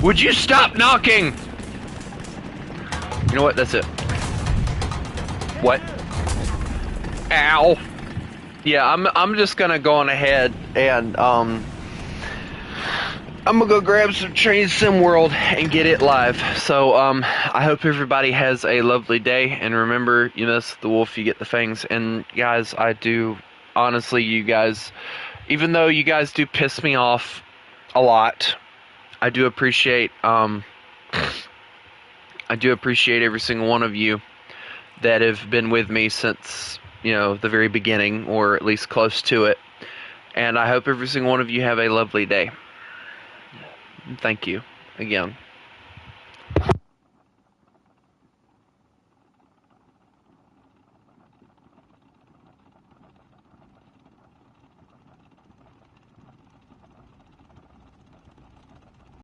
S1: Would you stop knocking? You know what? That's it. What? Ow. Yeah, I'm just gonna go on ahead and I'm gonna go grab some Train Sim World and get it live. So I hope everybody has a lovely day, and remember, you miss the wolf, you get the fangs. And guys, I do honestly, you guys, even though you guys do piss me off a lot, I do appreciate every single one of you that have been with me since, you know, the very beginning, or at least close to it. And I hope every single one of you have a lovely day. Thank you again.